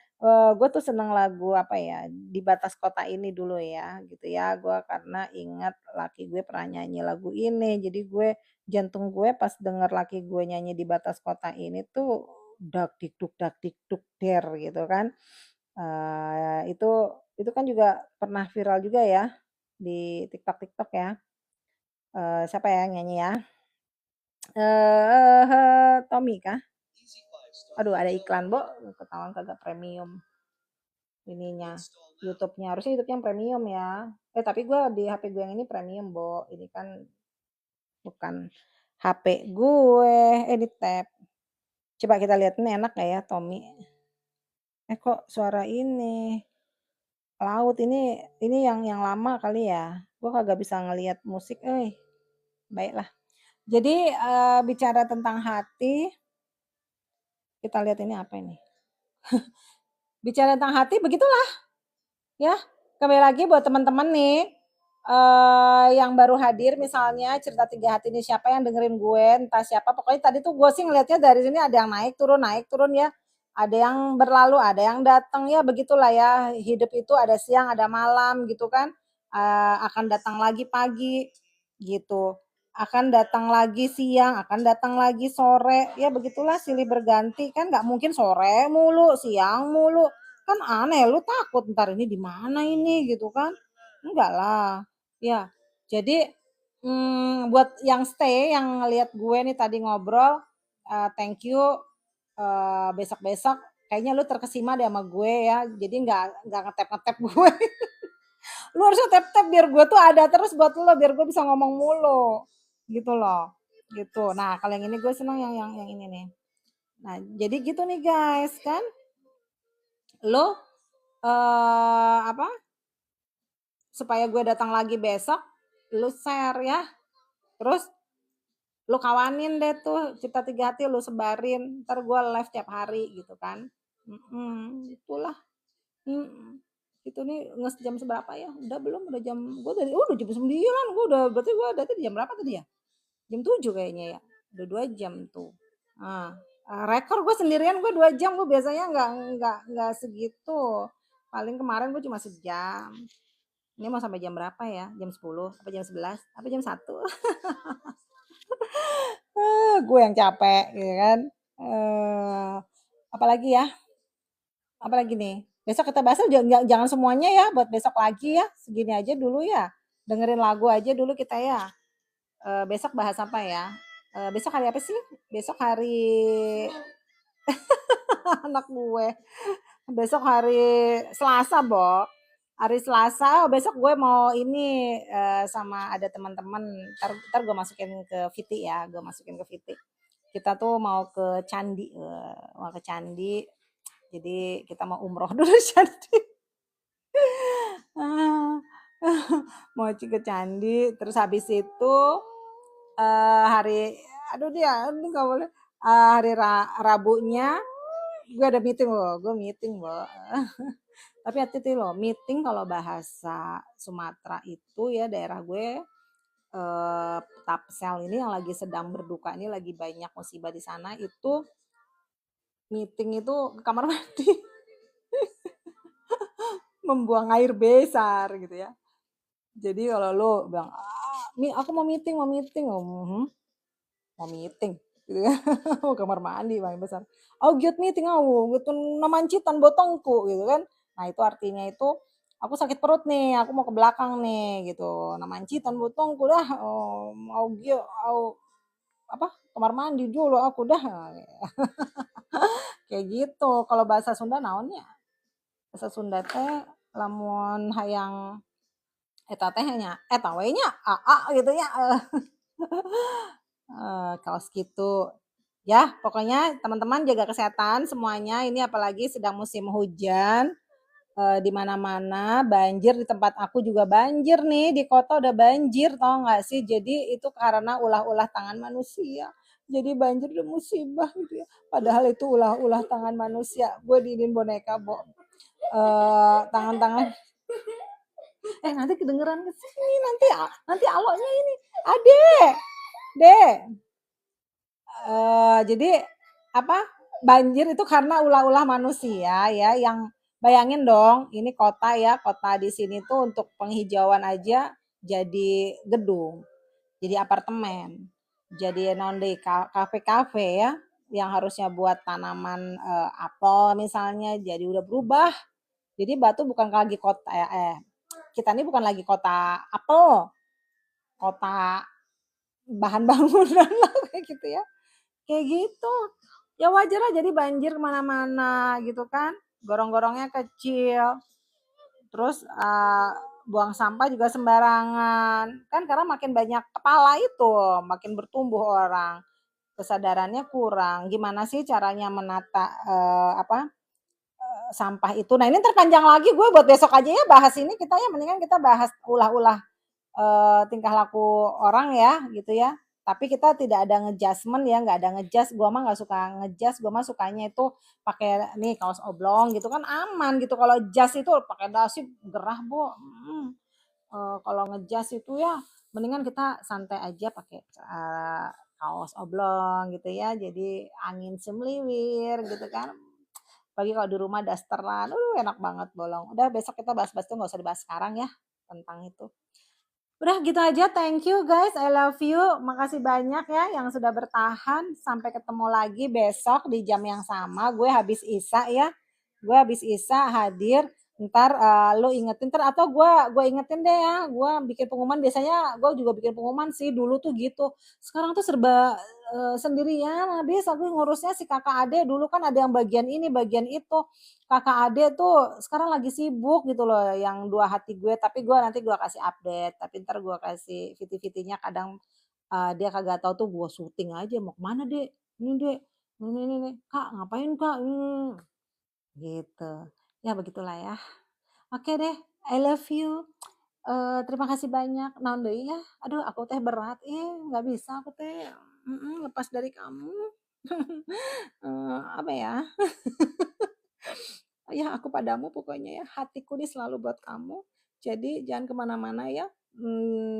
gue tuh seneng lagu apa ya, Di Batas Kota Ini dulu ya, gitu ya. Gue karena ingat laki gue pernah nyanyi lagu ini, jadi jantung gue pas denger laki gue nyanyi Di Batas Kota Ini tuh dak dikduk der gitu kan. Itu Itu kan juga pernah viral juga ya di TikTok-TikTok ya. Siapa ya yang nyanyi ya? Tommy kah? Aduh ada iklan, Bo, ketahuan kagak premium ininya, YouTube-nya. Harusnya YouTube yang premium ya. Tapi gue di HP gue yang ini premium, Bo. Ini kan bukan HP gue, di tab. Coba kita lihat ini enak gak ya Tommy? Kok suara ini laut ini yang lama kali ya? Gue kagak bisa ngelihat musik, baiklah. Jadi bicara tentang hati, kita lihat ini apa ini? Bicara tentang hati begitulah ya. Kembali lagi buat teman-teman nih yang baru hadir misalnya cerita tiga hati ini siapa yang dengerin gue entah siapa pokoknya tadi tuh gue sih ngelihatnya dari sini ada yang naik turun ya, ada yang berlalu ada yang datang ya begitulah ya hidup itu ada siang ada malam gitu kan, akan datang lagi pagi gitu, akan datang lagi siang akan datang lagi sore ya begitulah silih berganti kan nggak mungkin sore mulu siang mulu kan aneh lu takut ntar ini di mana ini gitu kan enggak lah. Ya, jadi, buat yang stay, yang ngelihat gue nih tadi ngobrol, thank you, besok-besok kayaknya lu terkesima deh sama gue ya, jadi nggak ngetep-ngetep gue. Lu harusnya tap-tap biar gue tuh ada terus buat lu, biar gue bisa ngomong mulu, gitu loh, gitu. Nah, kalau yang ini gue seneng yang ini nih. Nah, jadi gitu nih guys, kan, lu, apa, supaya gue datang lagi besok, lu share ya, terus lu kawanin deh tuh Cipta Tiga Hati lu sebarin, ntar gue live tiap hari gitu kan. Itulah. Itu nih jam seberapa ya? Udah belum? Udah jam gue dari udah jam 9 gue udah berarti gue dari jam berapa tadi ya? Jam 7 kayaknya ya. Udah 2 jam tuh. Nah, rekor gue sendirian gue 2 jam gue biasanya nggak segitu. Paling kemarin gue cuma sejam. Ini mau sampai jam berapa ya? Jam 10 apa jam 11 apa jam 1? Gue yang capek gitu kan. Apalagi ya? Apalagi nih? Besok kita bahas jangan semuanya ya buat besok lagi ya. Segini aja dulu ya. Dengerin lagu aja dulu kita ya. Besok bahas apa ya? Besok hari apa sih? Besok hari anak gue. Besok hari Selasa, Bo. Hari Selasa, besok gue mau ini sama ada teman-teman. Ntar gue masukin ke Viti ya, gue masukin ke Viti. Kita tuh mau ke Candi, mau ke Candi. Jadi kita mau umroh dulu Candi. Mau ke Candi, terus habis itu hari, aduh dia, ini nggak boleh. Hari Rabunya gue ada meeting loh, gue meeting loh. Tapi hati-hati loh, meeting kalau bahasa Sumatera itu ya daerah gue Tapsel ini yang lagi sedang berduka ini lagi banyak musibah di sana itu meeting itu ke kamar mandi membuang air besar gitu ya. Jadi kalau lo bilang aku mau meeting mau meeting gitu ya. Mau kamar mandi paling besar. Giat meeting gitu namancitan botongku gitu kan. Nah, itu artinya itu aku sakit perut nih, aku mau ke belakang nih gitu. Namancitan botongku dah mau apa kamar mandi dulu aku dah. Kayak gitu. Kalau bahasa Sunda naonnya? Bahasa Sunda teh lamun hayang eta teh nya eta we nya gitu ya. Kaos gitu. Ya, pokoknya teman-teman jaga kesehatan semuanya. Ini apalagi sedang musim hujan. Di mana-mana banjir di tempat aku juga banjir nih di kota udah banjir tau nggak sih jadi itu karena ulah-ulah tangan manusia jadi banjir udah musibah gitu ya padahal itu ulah-ulah tangan manusia gue diinin boneka tangan-tangan nanti kedengeran ke sini nanti aloknya ini adek dek jadi apa banjir itu karena ulah-ulah manusia ya yang bayangin dong ini kota ya kota di sini tuh untuk penghijauan aja jadi gedung jadi apartemen jadi non deh kafe-kafe ya yang harusnya buat tanaman apel misalnya jadi udah berubah Jadi Batu bukan lagi kota kita ini bukan lagi kota apel, kota bahan bangunan lah kayak gitu ya. Kayak gitu. Ya wajar lah jadi banjir kemana-mana gitu kan. Gorong-gorongnya kecil. Terus buang sampah juga sembarangan. Kan karena makin banyak kepala itu, makin bertumbuh orang. Kesadarannya kurang. Gimana sih caranya menata sampah itu. Nah, ini terpanjang lagi gue buat besok aja ya bahas ini kita ya mendingan kita bahas ulah-ulah tingkah laku orang ya gitu ya. Tapi kita tidak ada ngejudgement ya, nggak ada ngejudge. Gua mah nggak suka ngejudge, gua mah sukanya itu pakai nih kaos oblong gitu kan aman gitu. Kalau jas itu pakai dasi gerah, Bu. Kalau ngejas itu ya mendingan kita santai aja pakai kaos oblong gitu ya. Jadi angin semliwir gitu kan. Pagi kalau di rumah dasteran, enak banget bolong. Udah besok kita bahas-bahas tuh nggak usah dibahas sekarang ya tentang itu. Udah gitu aja, thank you guys, I love you. Makasih banyak ya yang sudah bertahan. Sampai ketemu lagi besok di jam yang sama. Gue habis Isa ya. Gue habis Isa hadir. Ntar lo ingetin atau gue ingetin deh ya. Gue bikin pengumuman biasanya gue juga bikin pengumuman sih dulu tuh gitu. Sekarang tuh serba sendirian. Habis aku ngurusnya si kakak ade dulu kan ada yang bagian ini bagian itu. Kakak ade tuh sekarang lagi sibuk gitu loh yang dua hati gue tapi gue nanti gue kasih update tapi ntar gue kasih viti-vitinya kadang dia kagak tahu tuh gue syuting aja mau kemana dek ini dek ini kak ngapain kak gitu ya begitulah ya oke deh I love you terima kasih banyak naon deui ya aduh aku teh berat nggak bisa aku teh lepas dari kamu apa ya ya aku padamu pokoknya ya, hatiku ini selalu buat kamu. Jadi jangan kemana-mana ya,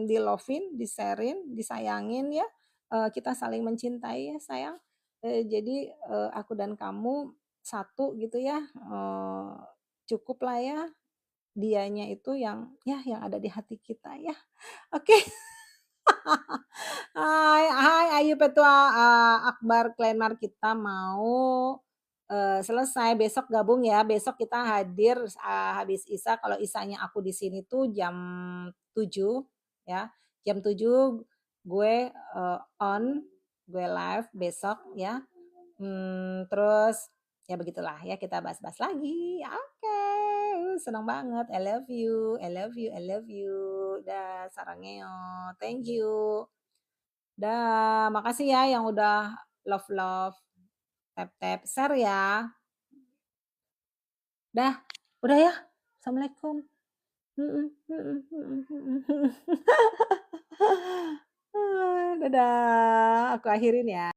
di lovein, di-share-in, disayangin ya, kita saling mencintai ya sayang. Jadi, aku dan kamu satu gitu ya, cukuplah ya, dianya itu yang ya yang ada di hati kita ya. Oke. Hai hai ayo petua, akbar Klenar kita mau, selesai besok gabung ya, besok kita hadir, habis Isya kalau Isyanya aku di sini tuh jam 7 ya, jam 7 gue, on, gue live besok ya, terus ya begitulah ya kita bahas-bahas lagi, oke, senang banget, I love you I love you I love you, dah sarangeo, thank you. Dah, makasih ya yang udah love-love, tap-tap, share ya. Dah, udah ya. Assalamualaikum. Mhm mhm mhm mhm. Dadah, aku akhirin ya.